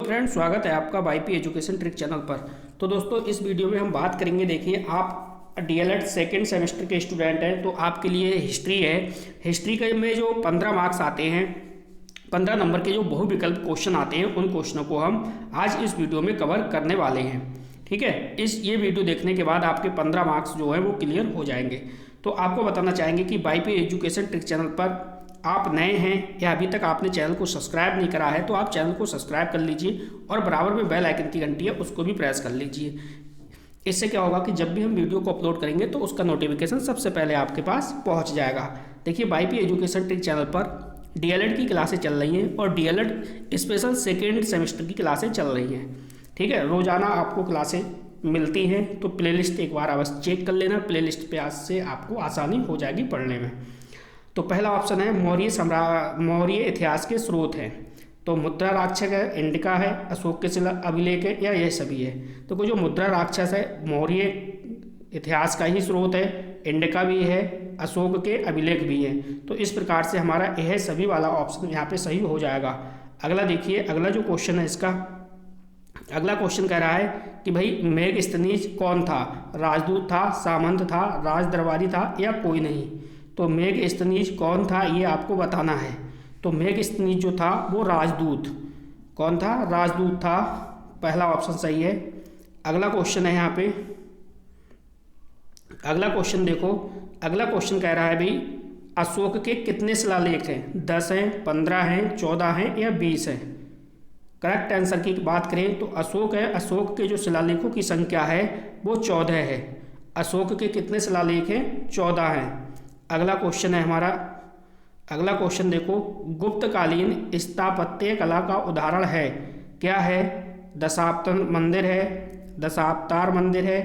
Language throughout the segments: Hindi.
फ्रेंड, स्वागत है आपका वाईपी एजुकेशन ट्रिक चैनल पर। तो दोस्तों, इस वीडियो में हम बात करेंगे। देखिए, आप डीएलएड सेकेंड सेमेस्टर के स्टूडेंट हैं तो आपके लिए हिस्ट्री है। हिस्ट्री के में जो 15 मार्क्स आते हैं, 15 नंबर के जो बहुविकल्प क्वेश्चन आते हैं, उन क्वेश्चनों को हम आज इस वीडियो में कवर करने वाले हैं। ठीक है, ये वीडियो देखने के बाद आपके 15 मार्क्स जो है वो क्लियर हो जाएंगे। तो आपको बताना चाहेंगे कि वाईपी एजुकेशन ट्रिक चैनल पर आप नए हैं या अभी तक आपने चैनल को सब्सक्राइब नहीं करा है तो आप चैनल को सब्सक्राइब कर लीजिए और बराबर में बेल आइकन की घंटी है उसको भी प्रेस कर लीजिए। इससे क्या होगा कि जब भी हम वीडियो को अपलोड करेंगे तो उसका नोटिफिकेशन सबसे पहले आपके पास पहुंच जाएगा। देखिए, वाईपी एजुकेशन ट्रिक चैनल पर डीएलएड की क्लासें चल रही हैं और डीएलएड स्पेशल सेकेंड सेमेस्टर की क्लासें चल रही हैं। ठीक है, रोजाना आपको क्लासें मिलती हैं तो प्लेलिस्ट एक बार अवश्य चेक कर लेना। प्लेलिस्ट पे आज से आपको आसानी हो जाएगी पढ़ने में। तो पहला ऑप्शन है मौर्य इतिहास के स्रोत हैं। तो मुद्रा राक्षस है, इंडिका है, अशोक के शिला अभिलेख है या यह सभी है। तो कोई जो मुद्रा राक्षस है मौर्य इतिहास का ही स्रोत है, इंडिका भी है, अशोक के अभिलेख भी हैं। तो इस प्रकार से हमारा यह सभी वाला ऑप्शन यहाँ पे सही हो जाएगा। अगला देखिए, अगला जो क्वेश्चन है इसका, अगला क्वेश्चन कह रहा है कि भाई मेघस्तनीज कौन था? राजदूत था, सामंत था, राज दरबारी था या कोई नहीं। तो मेघस्तनीज कौन था ये आपको बताना है। तो मेघस्तनीज जो था वो राजदूत, कौन था? राजदूत था। पहला ऑप्शन सही है। अगला क्वेश्चन है यहाँ पे, अगला क्वेश्चन देखो, अगला क्वेश्चन कह रहा है भाई अशोक के कितने शिलालेख हैं? 10 हैं, 15 हैं, 14 हैं या 20 हैं। करेक्ट आंसर की बात करें तो अशोक है, अशोक के जो शिलालेखों की संख्या है वो 14 है। अशोक के कितने शिलालेख हैं? 14 हैं। अगला क्वेश्चन है हमारा, अगला क्वेश्चन देखो, गुप्तकालीन स्थापत्य कला का उदाहरण है, क्या है? दशावतार मंदिर है, दशावतार मंदिर है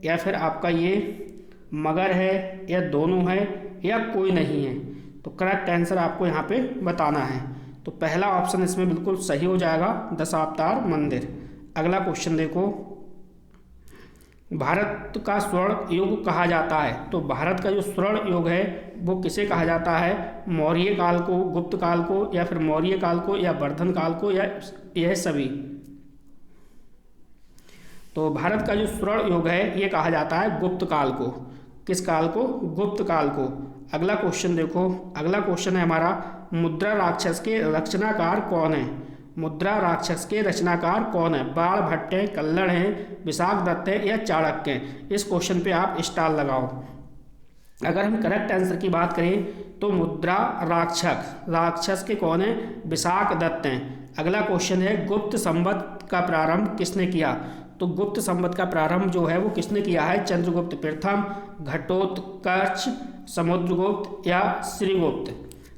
या फिर आपका ये मगर है या दोनों है या कोई नहीं है। तो करेक्ट आंसर आपको यहाँ पे बताना है। तो पहला ऑप्शन इसमें बिल्कुल सही हो जाएगा, दशावतार मंदिर। अगला क्वेश्चन देखो, भारत का स्वर्ण युग कहा जाता है। तो भारत का जो स्वर्ण युग है वो किसे कहा जाता है? मौर्य काल को, गुप्त काल को या फिर मौर्य काल को या वर्धन काल को या यह सभी। तो भारत का जो स्वर्ण युग है ये कहा जाता है गुप्त काल को। किस काल को? गुप्त काल को। अगला क्वेश्चन देखो, अगला क्वेश्चन है हमारा, मुद्रा राक्षस के रचनाकार कौन है? मुद्रा राक्षस के रचनाकार कौन है? बाण भट्ट हैं, कल्लड़ हैं, विशाख दत्त है या चाणक्य हैं। इस क्वेश्चन पे आप स्टार लगाओ। अगर हम करेक्ट आंसर की बात करें तो मुद्रा राक्षस के कौन है? विशाख दत्त हैं। अगला क्वेश्चन है, गुप्त संवत का प्रारंभ किसने किया? तो गुप्त संवत का प्रारंभ जो है वो किसने किया है? चंद्रगुप्त प्रथम, घटोत्कच, समुद्रगुप्त या श्रीगुप्त।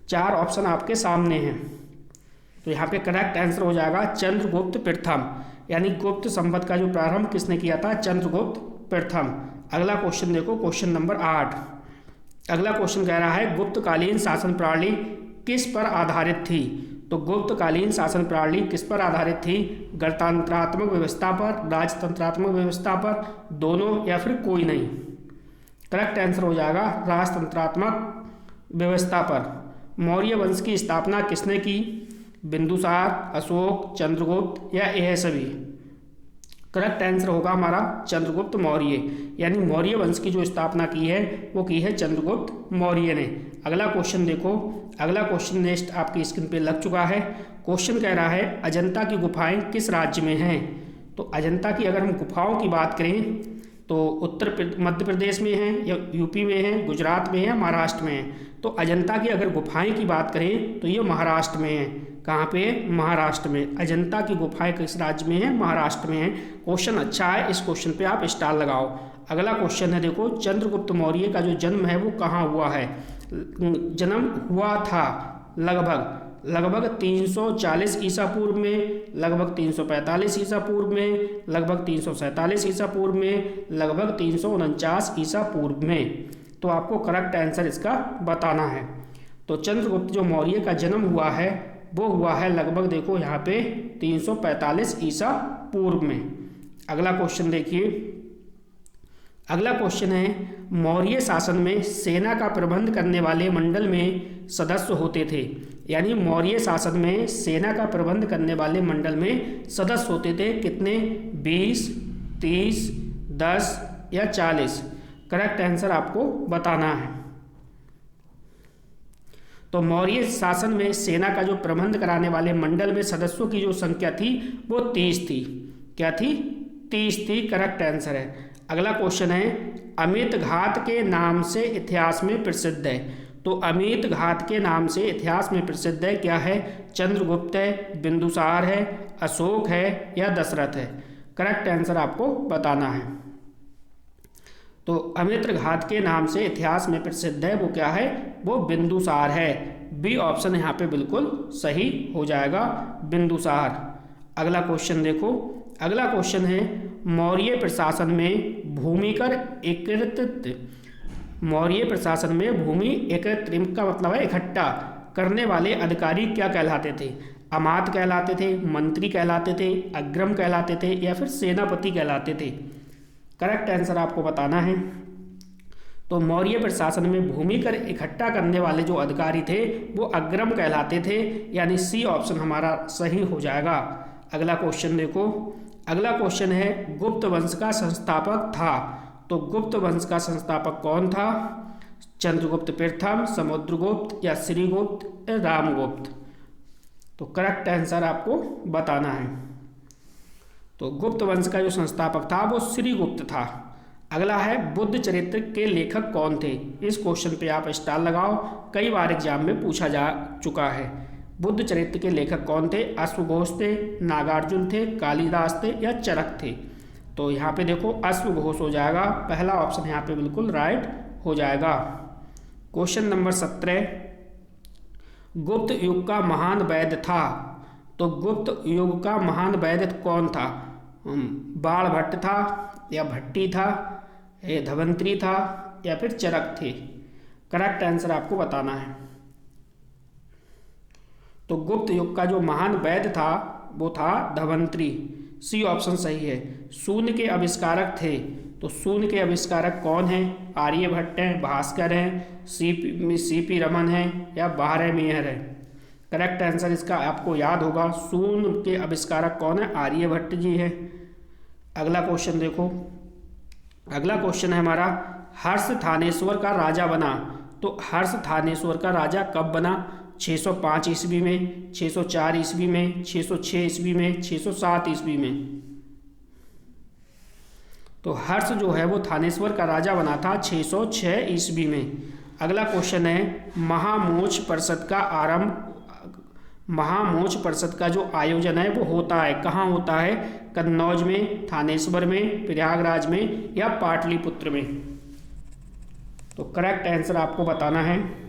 4 ऑप्शन आपके सामने हैं। तो यहाँ पे करेक्ट आंसर हो जाएगा चंद्रगुप्त प्रथम, यानी गुप्त संवत का जो प्रारंभ किसने किया था? चंद्रगुप्त प्रथम। अगला क्वेश्चन देखो, क्वेश्चन नंबर 8। अगला क्वेश्चन कह रहा है गुप्तकालीन शासन प्रणाली किस पर आधारित थी? तो गुप्तकालीन शासन प्रणाली किस पर आधारित थी? गणतंत्रात्मक व्यवस्था पर, राजतंत्रात्मक व्यवस्था पर, दोनों या फिर कोई नहीं। करेक्ट आंसर हो जाएगा राजतंत्रात्मक व्यवस्था पर। मौर्य वंश की स्थापना किसने की? बिंदुसार, अशोक, चंद्रगुप्त या यह सभी। करेक्ट आंसर होगा हमारा चंद्रगुप्त मौर्य, यानी मौर्य वंश की जो स्थापना की है वो की है चंद्रगुप्त मौर्य ने। अगला क्वेश्चन देखो, अगला क्वेश्चन नेक्स्ट आपकी स्क्रीन पे लग चुका है। क्वेश्चन कह रहा है अजंता की गुफाएं किस राज्य में हैं? तो अजंता की अगर हम गुफाओं की बात करें तो मध्य प्रदेश में है या यूपी में है, गुजरात में है, महाराष्ट्र में है। तो अजंता की अगर गुफाएं की बात करें तो ये महाराष्ट्र में है। कहाँ पे? महाराष्ट्र में। अजंता की गुफाएं किस राज्य में है? महाराष्ट्र में है। क्वेश्चन अच्छा है, इस क्वेश्चन पे आप स्टार लगाओ। अगला क्वेश्चन है देखो, चंद्रगुप्त मौर्य का जो जन्म है वो कहाँ हुआ है? जन्म हुआ था लगभग 340 ईसा पूर्व में, लगभग 345 ईसा पूर्व में, लगभग 347 ईसा पूर्व में, लगभग 349 ईसा पूर्व में। तो आपको करेक्ट आंसर इसका बताना है। तो चंद्रगुप्त जो मौर्य का जन्म हुआ है वो हुआ है लगभग देखो यहाँ पे 345 ईसा पूर्व में। अगला क्वेश्चन देखिए, अगला क्वेश्चन है, मौर्य शासन में सेना का प्रबंध करने वाले मंडल में सदस्य होते थे। यानी मौर्य शासन में सेना का प्रबंध करने वाले मंडल में सदस्य होते थे कितने? 20, 30, 10 या 40। करेक्ट आंसर आपको बताना है। तो मौर्य शासन में सेना का जो प्रबंध कराने वाले मंडल में सदस्यों की जो संख्या थी वो 30 थी। क्या थी? 30 थी। करेक्ट आंसर है। अगला क्वेश्चन है, अमित घात के नाम से इतिहास में प्रसिद्ध है। तो अमित घात के नाम से इतिहास में प्रसिद्ध है, क्या है? चंद्रगुप्त है, बिंदुसार है, अशोक है या दशरथ है? करेक्ट आंसर आपको बताना है। तो अमित घात के नाम से इतिहास में प्रसिद्ध है वो क्या है? वो बिंदुसार है। बी ऑप्शन यहाँ पे बिल्कुल सही हो जाएगा, बिंदुसार। अगला क्वेश्चन देखो। अगला क्वेश्चन है, मौर्य प्रशासन में भूमिकर एकत्रित, मौर्य प्रशासन में भूमि एकत्रित का मतलब है इकट्ठा करने वाले अधिकारी क्या कहलाते थे? अमात्य कहलाते थे, मंत्री कहलाते थे, अग्रम कहलाते थे या फिर सेनापति कहलाते थे? करेक्ट आंसर आपको बताना है। तो मौर्य प्रशासन में भूमि कर इकट्ठा करने वाले जो अधिकारी थे वो अग्रम कहलाते थे, यानी सी ऑप्शन हमारा सही हो जाएगा। अगला क्वेश्चन देखो। अगला क्वेश्चन है, गुप्त वंश का संस्थापक था। तो गुप्त वंश का संस्थापक कौन था? चंद्रगुप्त प्रथम, समुद्रगुप्त या श्रीगुप्त या रामगुप्त? तो करेक्ट आंसर आपको बताना है। तो गुप्त वंश का जो संस्थापक था वो श्रीगुप्त था। अगला है, बुद्ध चरित्र के लेखक कौन थे? इस क्वेश्चन पे आप स्टार लगाओ, कई बार एग्जाम में पूछा जा चुका है। बुद्ध चरित्र के लेखक कौन थे? अश्वघोष थे, नागार्जुन थे, कालिदास थे या चरक थे? तो यहाँ पे देखो अश्वघोष हो जाएगा, पहला ऑप्शन यहाँ पे बिल्कुल राइट हो जाएगा। क्वेश्चन नंबर 17, गुप्त युग का महान वैद्य था। तो गुप्त युग का महान वैद्य कौन था? बाणभट्ट था या भट्टी था या धवंतरी था या फिर चरक थे? करेक्ट आंसर आपको बताना है। तो गुप्त युग का जो महान वैद्य था वो था धवंतरी। सी ऑप्शन सही है। शून्य के आविष्कारक थे। तो शून्य के आविष्कारक कौन हैं? आर्यभट्ट हैं, भास्कर हैं, सीपी रमन हैं या बारहमीहर है? करेक्ट आंसर इसका आपको याद होगा, शून्य के आविष्कारक कौन है? आर्यभट्ट जी है। अगला क्वेश्चन देखो। अगला क्वेश्चन है हमारा, हर्ष थानेश्वर का राजा बना। तो हर्ष थानेश्वर का राजा कब बना? 605 ईस्वी में, 604 ईस्वी में, 606 ईस्वी में, 607 ईस्वी में? तो हर्ष जो है वो थानेश्वर का राजा बना था 606 ईस्वी में। अगला क्वेश्चन है, महामोच परिषद का आरंभ, महामोच परिषद का जो आयोजन है वो होता है कहाँ होता है? कन्नौज में, थानेश्वर में, प्रयागराज में या पाटलिपुत्र में? तो करेक्ट आंसर आपको बताना है।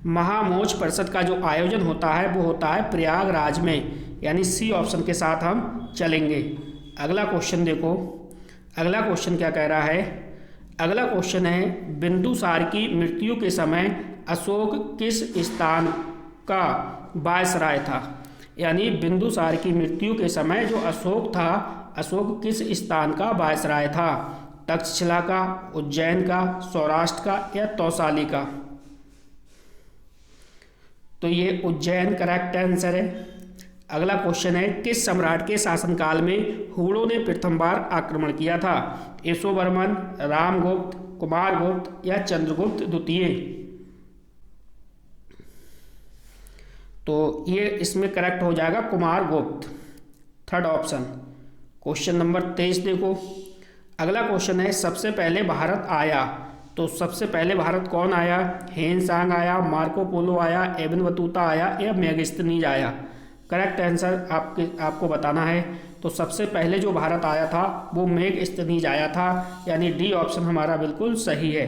महामोच परिषद का जो आयोजन होता है वो होता है प्रयागराज में, यानी सी ऑप्शन के साथ हम चलेंगे। अगला क्वेश्चन देखो। अगला क्वेश्चन क्या कह रहा है? अगला क्वेश्चन है, बिंदुसार की मृत्यु के समय अशोक किस स्थान का वायसराय था? यानी बिंदुसार की मृत्यु के समय जो अशोक था, अशोक किस स्थान का वायसराय था? तक्षशिला का, उज्जैन का, सौराष्ट्र का या तौसाली का? तो ये उज्जैन करेक्ट आंसर है। अगला क्वेश्चन है, किस सम्राट के शासनकाल में हूणों ने प्रथम बार आक्रमण किया था? यशोवर्मन, रामगुप्त, कुमारगुप्त या चंद्रगुप्त द्वितीय? तो ये इसमें करेक्ट हो जाएगा Kumaragupta, third option. Question number 23 देखो। अगला क्वेश्चन है, सबसे पहले भारत आया। तो सबसे पहले भारत कौन आया? हेनसांग आया, मार्को पोलो आया, एबन बतूता आया या मेगास्थनीज आया? करेक्ट आंसर आपको बताना है। तो सबसे पहले जो भारत आया था वो मेगास्थनीज आया था, यानी डी ऑप्शन हमारा बिल्कुल सही है।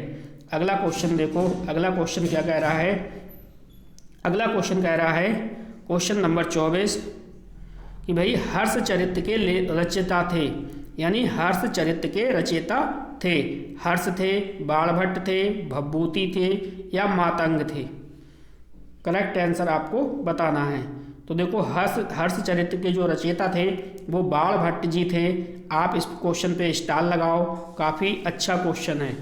अगला क्वेश्चन देखो। अगला क्वेश्चन क्या कह रहा है? अगला क्वेश्चन कह रहा है, क्वेश्चन नंबर 24, कि भाई हर्ष चरित्र के रचयिता थे, यानी हर्ष चरित्र के रचयिता थे। हर्ष थे, बाणभट्ट थे, भभूति थे या मातंग थे? करेक्ट आंसर आपको बताना है। तो देखो हर्षचरित्र के जो रचयिता थे वो बाण भट्ट जी थे। आप इस क्वेश्चन पे स्टार लगाओ, काफ़ी अच्छा क्वेश्चन है।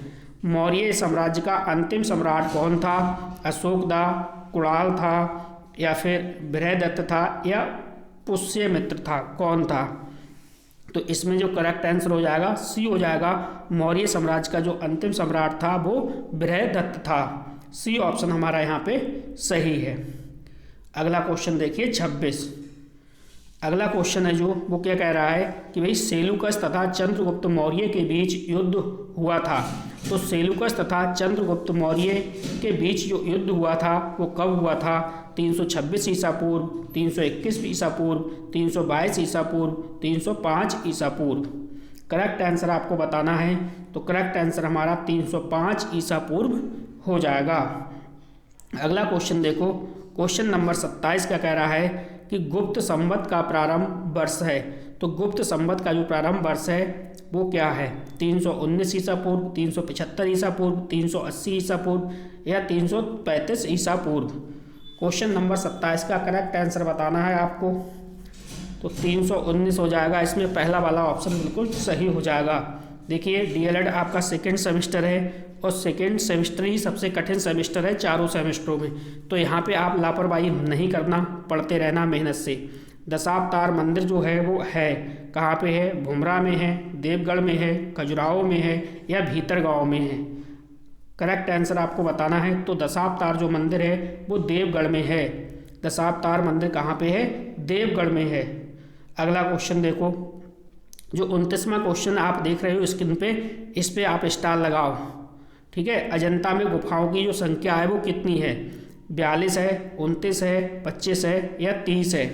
मौर्य साम्राज्य का अंतिम सम्राट कौन था? अशोक था, कुणाल था, या फिर बृहदत्त था, या पुष्यमित्र था? कौन था? तो इसमें जो करेक्ट आंसर हो जाएगा सी हो जाएगा। मौर्य साम्राज्य का जो अंतिम सम्राट था वो बृहदत्त था। सी ऑप्शन हमारा यहाँ पे सही है। अगला क्वेश्चन देखिए 26। अगला क्वेश्चन है जो वो क्या कह रहा है कि भाई सेलुकस तथा चंद्रगुप्त मौर्य के बीच युद्ध हुआ था। तो सेलुकस तथा चंद्रगुप्त मौर्य के बीच जो युद्ध हुआ था वो कब हुआ था? 326 ईसा पूर्व, 321 ईसा पूर्व, 322 ईसा पूर्व, 305 ईसा पूर्व। करेक्ट आंसर आपको बताना है, तो करेक्ट आंसर हमारा 305 ईसा पूर्व हो जाएगा। अगला क्वेश्चन देखो, क्वेश्चन नंबर 27 क्या कह रहा है कि गुप्त संवत का प्रारंभ वर्ष है। तो गुप्त संवत का जो प्रारंभ वर्ष है वो क्या है? 319 ईसा पूर्व, 375 ईसा पूर्व, 380 ईसा पूर्व, या 335 ईसा पूर्व। क्वेश्चन नंबर 27 का करेक्ट आंसर बताना है आपको, तो 319 हो जाएगा। इसमें पहला वाला ऑप्शन बिल्कुल सही हो जाएगा। देखिए डीएलएड आपका सेकेंड सेमेस्टर है और सेकेंड सेमेस्टर ही सबसे कठिन सेमेस्टर है चारों सेमेस्टरों में। तो यहाँ पे आप लापरवाही नहीं करना, पढ़ते रहना मेहनत से। दशावतार मंदिर जो है वो है कहाँ पे है? भुमरा में है, देवगढ़ में है, खजुराहो में है, या भीतरगांव में है? करेक्ट आंसर आपको बताना है। तो दशावतार जो मंदिर है वो देवगढ़ में है। दशावतार मंदिर कहाँ पे है? देवगढ़ में है। अगला क्वेश्चन देखो, जो 29वां क्वेश्चन आप देख रहे हो स्क्रीन पे, इस पे आप स्टार लगाओ। ठीक है, अजंता में गुफाओं की जो संख्या है वो कितनी है? 42 है, 29 है, 25 है, या 30 है?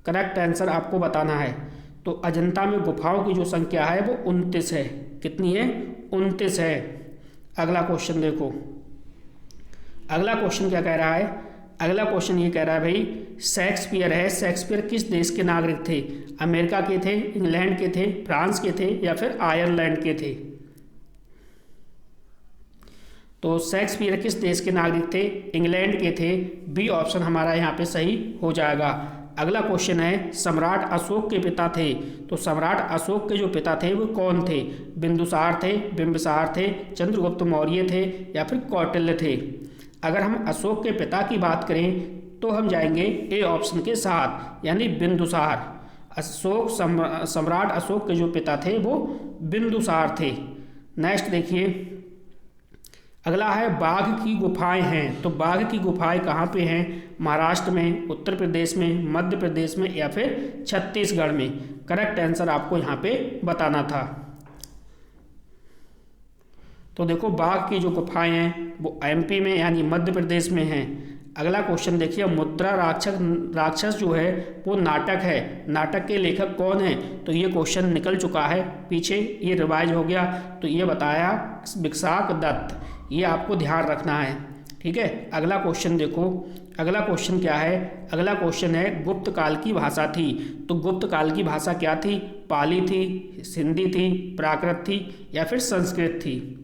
करेक्ट आंसर आपको बताना है। तो अजंता में गुफाओं की जो संख्या है वो 29 है। कितनी है? 29 है। अगला क्वेश्चन देखो, अगला क्वेश्चन क्या कह रहा है? अगला क्वेश्चन ये कह रहा है भाई शेक्सपियर है, शेक्सपियर किस देश के नागरिक थे? अमेरिका के थे, इंग्लैंड के थे, फ्रांस के थे, या फिर आयरलैंड के थे? तो शेक्सपियर किस देश के नागरिक थे? इंग्लैंड के थे। बी ऑप्शन हमारा यहाँ पे सही हो जाएगा। अगला क्वेश्चन है सम्राट अशोक के पिता थे। तो सम्राट अशोक के जो पिता थे वो कौन थे? बिंदुसार थे, बिंबिसार थे, चंद्रगुप्त मौर्य थे, या फिर कौटिल्य थे? अगर हम अशोक के पिता की बात करें तो हम जाएंगे ए ऑप्शन के साथ, यानी बिंदुसार। अशोक सम्राट अशोक के जो पिता थे वो बिंदुसार थे। नेक्स्ट देखिए, अगला है बाघ की गुफाएं हैं। तो बाघ की गुफाएं कहाँ पे हैं? महाराष्ट्र में, उत्तर प्रदेश में, मध्य प्रदेश में, या फिर छत्तीसगढ़ में? करेक्ट आंसर आपको यहाँ पे बताना था। तो देखो बाघ की जो गुफाएं हैं वो एमपी में यानी मध्य प्रदेश में हैं। अगला क्वेश्चन देखिए, मुद्रा राक्षस जो है वो नाटक है, नाटक के लेखक कौन है? तो ये क्वेश्चन निकल चुका है पीछे, ये रिवाइज हो गया। तो ये बताया विशाख दत्त, ये आपको ध्यान रखना है। ठीक है, अगला क्वेश्चन देखो, अगला क्वेश्चन क्या है? अगला क्वेश्चन है गुप्त काल की भाषा थी। तो गुप्त काल की भाषा क्या थी? पाली थी, सिंधी थी, प्राकृत थी, या फिर संस्कृत थी?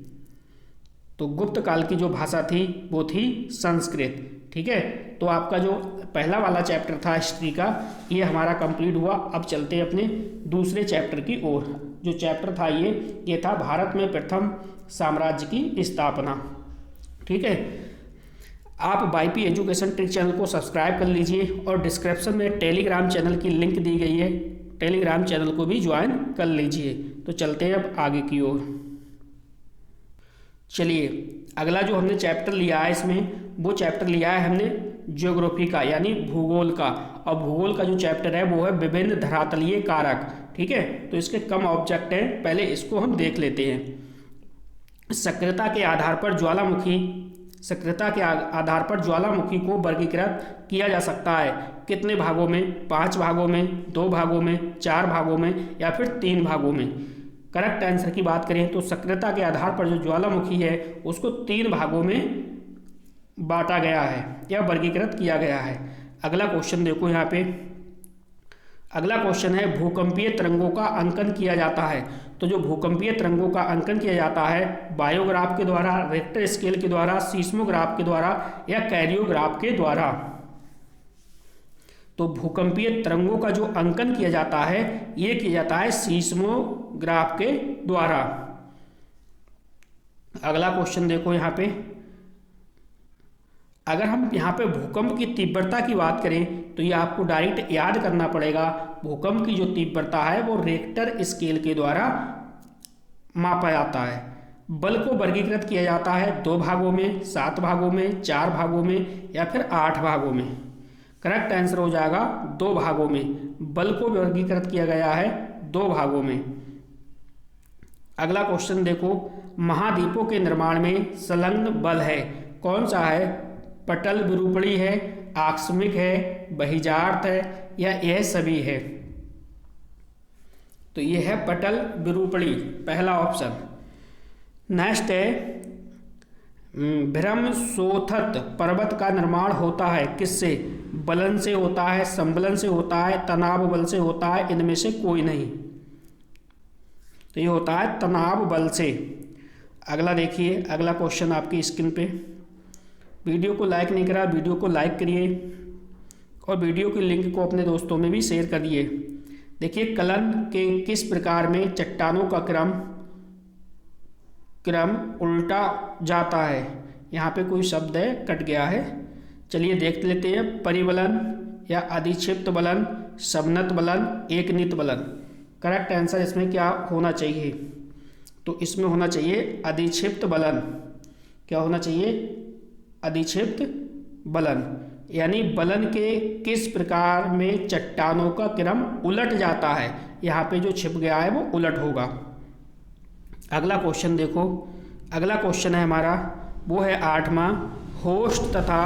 तो गुप्त काल की जो भाषा थी वो थी संस्कृत। ठीक है, तो आपका जो पहला वाला चैप्टर था हिस्ट्री का ये हमारा कंप्लीट हुआ। अब चलते हैं अपने दूसरे चैप्टर की ओर। जो चैप्टर था ये था भारत में प्रथम साम्राज्य की स्थापना। ठीक है, आप वाईपी एजुकेशन ट्रिक चैनल को सब्सक्राइब कर लीजिए और डिस्क्रिप्शन में टेलीग्राम चैनल की लिंक दी गई है, टेलीग्राम चैनल को भी ज्वाइन कर लीजिए। तो चलते हैं अब आगे की ओर। चलिए, अगला जो हमने चैप्टर लिया है इसमें वो चैप्टर लिया है हमने ज्योग्राफी का, यानी भूगोल का। और भूगोल का जो चैप्टर है वो है विभिन्न धरातलीय कारक। ठीक है, तो इसके कम ऑब्जेक्ट हैं, पहले इसको हम देख लेते हैं। सक्रियता के आधार पर ज्वालामुखी को वर्गीकृत किया जा सकता है। कितने भागों में? 5 भागों में, 2 भागों में, 4 भागों में, या फिर 3 भागों में? करेक्ट आंसर की बात करें तो सक्रियता के आधार पर जो ज्वालामुखी है उसको 3 भागों में बांटा गया है या वर्गीकृत किया गया है। अगला क्वेश्चन देखो यहाँ पे, अगला क्वेश्चन है भूकंपीय तरंगों का अंकन किया जाता है। तो जो भूकंपीय तरंगों का अंकन किया जाता है बायोग्राफ के द्वारा, रिक्टर स्केल के द्वारा, सीस्मोग्राफ के द्वारा, या कैरियोग्राफ के द्वारा? तो भूकंपीय तरंगों का जो अंकन किया जाता है ये किया जाता है सीस्मोग्राफ के द्वारा। अगला क्वेश्चन देखो यहाँ पे, अगर हम यहाँ पे भूकंप की तीव्रता की बात करें तो ये आपको डायरेक्ट याद करना पड़ेगा। भूकंप की जो तीव्रता है वो रिक्टर स्केल के द्वारा मापा जाता है। बल को वर्गीकृत किया जाता है 2 भागों में, 7 भागों में, 4 भागों में या फिर 8 भागों में। करेक्ट आंसर हो जाएगा 2 भागों में। बल को वर्गीकृत किया गया है 2 भागों में। अगला क्वेश्चन देखो, महाद्वीपों के निर्माण में संलग्न बल है, कौन सा है? पटल विरूपणी है, आकस्मिक है, बहिर्जात है या यह सभी है? तो यह है पटल विरूपणी, पहला ऑप्शन। नेक्स्ट है, भ्रमशोथत पर्वत का निर्माण होता है किससे? बलन से होता है, संबलन से होता है, तनाव बल से होता है, इनमें से कोई नहीं। तो ये होता है तनाव बल से। अगला देखिए, अगला क्वेश्चन आपकी स्क्रीन पे। वीडियो को लाइक नहीं करा, वीडियो को लाइक करिए और वीडियो की लिंक को अपने दोस्तों में भी शेयर करिए। देखिए, कलन के किस प्रकार में चट्टानों का क्रम उल्टा जाता है? यहाँ पे कोई शब्द है, कट गया है, चलिए देख लेते हैं। परिबलन या अधिक्षिप्त बलन, समनत बलन, एकनित बलन। करेक्ट आंसर इसमें क्या होना चाहिए? तो इसमें होना चाहिए अधिक्षिप्त बलन। क्या होना चाहिए? अधिक्षिप्त बलन, यानी बलन के किस प्रकार में चट्टानों का क्रम उलट जाता है। यहाँ पे जो छिप गया है वो उलट होगा। अगला क्वेश्चन देखो, अगला क्वेश्चन है हमारा, वो है 8वां। होस्ट तथा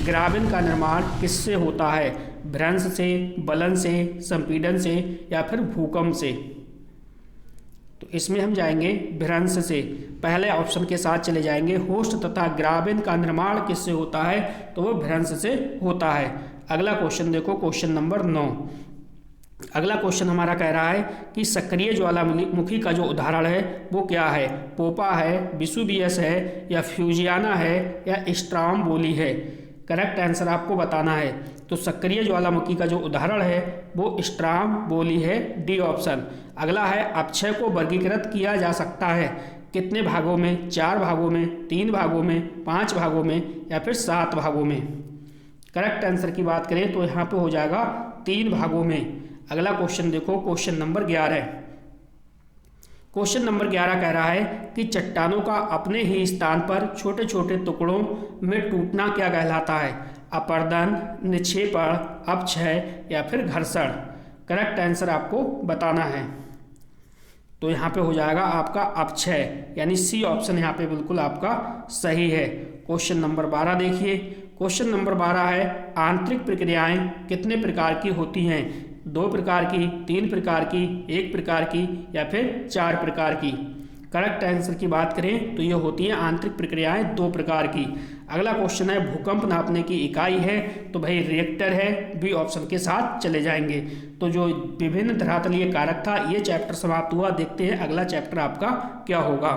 ग्राबिन का निर्माण किससे होता है? भ्रंश से, बलन से, संपीड़न से या फिर भूकंप से? तो इसमें हम जाएंगे भ्रंश से, पहले ऑप्शन के साथ चले जाएंगे। होस्ट तथा ग्राबिन का निर्माण किससे होता है? तो वो भ्रंश से होता है। अगला क्वेश्चन देखो, क्वेश्चन नंबर 9। अगला क्वेश्चन हमारा कह रहा है कि सक्रिय ज्वालामुखी का जो उदाहरण है वो क्या है? पोपा है, वेसुवियस है या फ्यूजियाना है या स्ट्रोम्बोली है? करेक्ट आंसर आपको बताना है। तो सक्रिय ज्वालामुखी का जो उदाहरण है वो स्ट्रोम्बोली है, डी ऑप्शन। अगला है, अपक्षय को वर्गीकृत किया जा सकता है कितने भागों में? 4 भागों में, 3 भागों में, 5 भागों में या फिर 7 भागों में? करेक्ट आंसर की बात करें तो यहाँ पे हो जाएगा 3 भागों में। अगला क्वेश्चन देखो, क्वेश्चन नंबर 11। क्वेश्चन नंबर 11 कह रहा है कि चट्टानों का अपने ही स्थान पर छोटे छोटे टुकड़ों में टूटना क्या कहलाता है? अपर्दन, निक्षेपण, अपक्षय या फिर घर्षण? करेक्ट आंसर आपको बताना है। तो यहाँ पे हो जाएगा आपका अपक्षय, यानी सी ऑप्शन यहाँ पे बिल्कुल आपका सही है। क्वेश्चन नंबर 12 देखिए। क्वेश्चन नंबर 12 है, आंतरिक प्रक्रियाएं कितने प्रकार की होती हैं? 2 प्रकार की, 3 प्रकार की, 1 प्रकार की या फिर 4 प्रकार की? करेक्ट आंसर की बात करें तो ये होती है आंतरिक प्रक्रियाएं 2 प्रकार की। अगला क्वेश्चन है, भूकंप नापने की इकाई है? तो भाई रिएक्टर है, बी ऑप्शन के साथ चले जाएंगे। तो जो विभिन्न धरातलीय कारक था ये चैप्टर समाप्त हुआ। देखते हैं अगला चैप्टर आपका क्या होगा।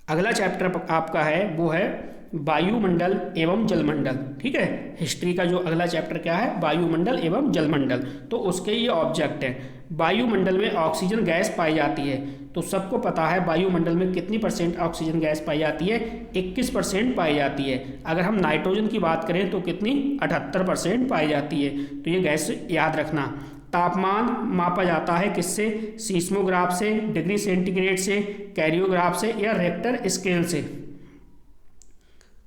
अगला चैप्टर आपका है वो है वायुमंडल एवं जलमंडल। ठीक है, हिस्ट्री का जो अगला चैप्टर क्या है? वायुमंडल एवं जलमंडल। तो उसके ये ऑब्जेक्ट है। वायुमंडल में ऑक्सीजन गैस पाई जाती है। तो सबको पता है वायुमंडल में कितनी % ऑक्सीजन गैस पाई जाती है? 21% पाई जाती है। अगर हम नाइट्रोजन की बात करें तो कितनी? 78% पाई जाती है। तो ये गैस याद रखना। तापमान मापा जाता है किससे? सीस्मोग्राफ से, डिग्री सेंटीग्रेड से, कैरियोग्राफ से या रेक्टर स्केल से?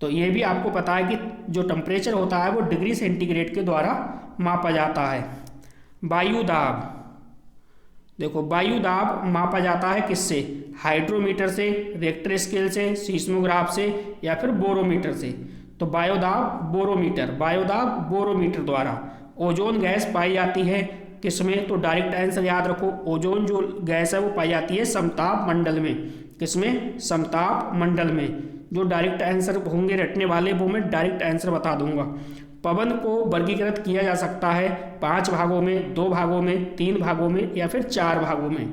तो ये भी आपको पता है कि जो टेम्परेचर होता है वो डिग्री सेंटीग्रेड के द्वारा मापा जाता है। वायुदाब, देखो वायुदाब मापा जाता है किससे? हाइड्रोमीटर से, रेक्टर स्केल से, सीस्मोग्राफ से या फिर बोरोमीटर से? तो वायुदाब बोरोमीटर द्वारा। ओजोन गैस पाई जाती है किसमें? तो डायरेक्ट आंसर याद रखो, ओजोन जो गैस है वो पाई जाती है समताप मंडल में। किसमें? समताप मंडल में। जो डायरेक्ट आंसर होंगे रटने वाले वो मैं डायरेक्ट आंसर बता दूंगा। पवन को वर्गीकृत किया जा सकता है 5 भागों में, 2 भागों में, 3 भागों में या फिर 4 भागों में?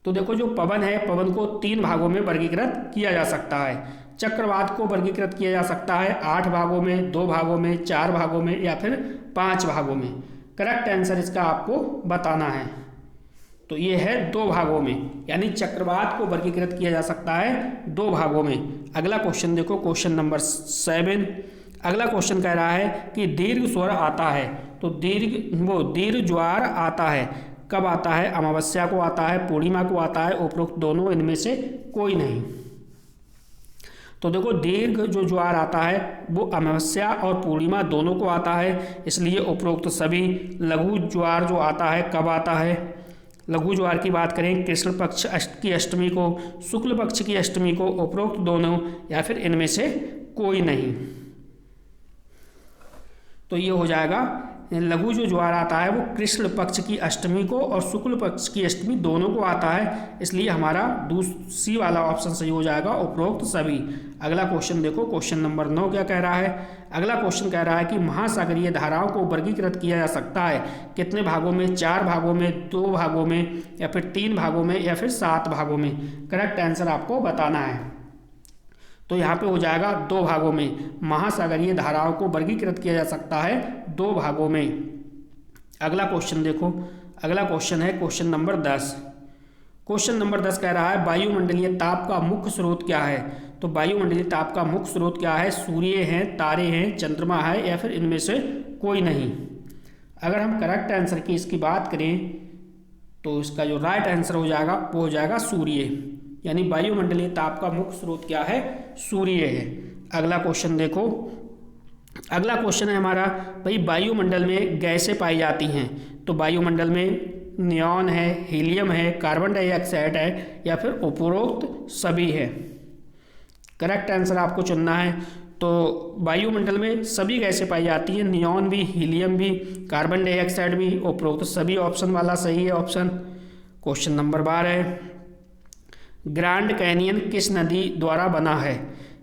तो देखो जो पवन है, पवन को 3 भागों में वर्गीकृत किया जा सकता है। चक्रवात को वर्गीकृत किया जा सकता है 8 भागों में, 2 भागों में, 4 भागों में या फिर 5 भागों में। करेक्ट आंसर इसका आपको बताना है। तो ये है 2 भागों में, यानी चक्रवात को वर्गीकृत किया जा सकता है 2 भागों में। अगला क्वेश्चन देखो, क्वेश्चन नंबर 7। अगला क्वेश्चन कह रहा है कि दीर्घ स्वर आता है, तो दीर्घ ज्वार आता है, कब आता है? अमावस्या को आता है, पूर्णिमा को आता है, उपरोक्त दोनों, इनमें से कोई नहीं। तो देखो दीर्घ जो ज्वार आता है वो अमावस्या और पूर्णिमा दोनों को आता है, इसलिए उपरोक्त सभी। लघु ज्वार जो आता है कब आता है? लघु ज्वार की बात करें कृष्ण पक्ष की अष्टमी को, शुक्ल पक्ष की अष्टमी को, उपरोक्त दोनों या फिर इनमें से कोई नहीं। तो ये हो जाएगा लघु जो ज्वार आता है वो कृष्ण पक्ष की अष्टमी को और शुक्ल पक्ष की अष्टमी दोनों को आता है, इसलिए हमारा सी वाला ऑप्शन सही हो जाएगा, उपरोक्त सभी। अगला क्वेश्चन देखो, क्वेश्चन नंबर 9 क्या कह रहा है? अगला क्वेश्चन कह रहा है कि महासागरीय धाराओं को वर्गीकृत किया जा सकता है कितने भागों में? 4 भागों में, 2 भागों में या फिर 3 भागों में या फिर 7 भागों में। करेक्ट आंसर आपको बताना है। तो यहाँ पे हो जाएगा 2 भागों में। महासागरीय धाराओं को वर्गीकृत किया जा सकता है 2 भागों में। अगला क्वेश्चन देखो, अगला क्वेश्चन है क्वेश्चन नंबर 10। क्वेश्चन नंबर 10 कह रहा है वायुमंडलीय ताप का मुख्य स्रोत क्या है? तो वायुमंडलीय ताप का मुख्य स्रोत क्या है? सूर्य हैं, तारे हैं, चंद्रमा है या फिर इनमें से कोई नहीं। अगर हम करेक्ट आंसर की इसकी बात करें तो इसका जो राइट आंसर हो जाएगा वो हो जाएगा सूर्य, यानी वायुमंडलीय ताप का मुख्य स्रोत क्या है? सूर्य है। अगला क्वेश्चन देखो, अगला क्वेश्चन है हमारा भाई वायुमंडल में गैसें पाई जाती हैं, तो वायुमंडल में नियॉन है, हीलियम है, कार्बन डाइऑक्साइड है या फिर उपरोक्त सभी है। करेक्ट आंसर आपको चुनना है। तो वायुमंडल में सभी गैसें पाई जाती हैं, नियॉन भी, हीलियम भी, कार्बन डाइऑक्साइड भी, उपरोक्त सभी ऑप्शन वाला सही है ऑप्शन। क्वेश्चन नंबर 12 है ग्रैंड कैनियन किस नदी द्वारा बना है?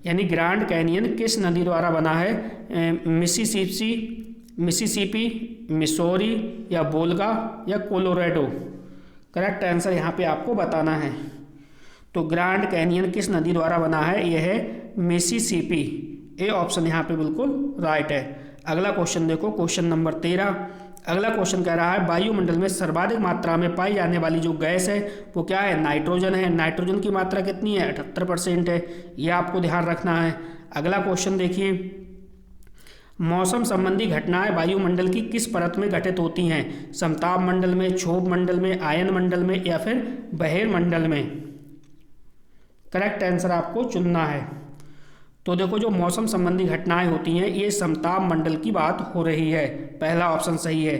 यानी ग्रैंड कैनियन किस नदी द्वारा बना है? मिसिसिपी, मिसौरी या बोल्गा या कोलोराडो। करेक्ट आंसर यहाँ पे आपको बताना है। तो ग्रैंड कैनियन किस नदी द्वारा बना है? यह है मिसिसिपी। ए ऑप्शन यहाँ पे बिल्कुल राइट है। अगला क्वेश्चन देखो, क्वेश्चन नंबर 13। अगला क्वेश्चन कह रहा है वायुमंडल में सर्वाधिक मात्रा में पाई जाने वाली जो गैस है वो क्या है? नाइट्रोजन है। नाइट्रोजन की मात्रा कितनी है? 78% है। यह आपको ध्यान रखना है। अगला क्वेश्चन देखिए, मौसम संबंधी घटनाएं वायुमंडल की किस परत में घटित होती हैं? समताप मंडल में, क्षोभ मंडल में, आयन मंडल में या फिर बहिर्मंडल में? करेक्ट आंसर आपको चुनना है। तो देखो जो मौसम संबंधी घटनाएं होती हैं ये समताप मंडल की बात हो रही है, पहला ऑप्शन सही है।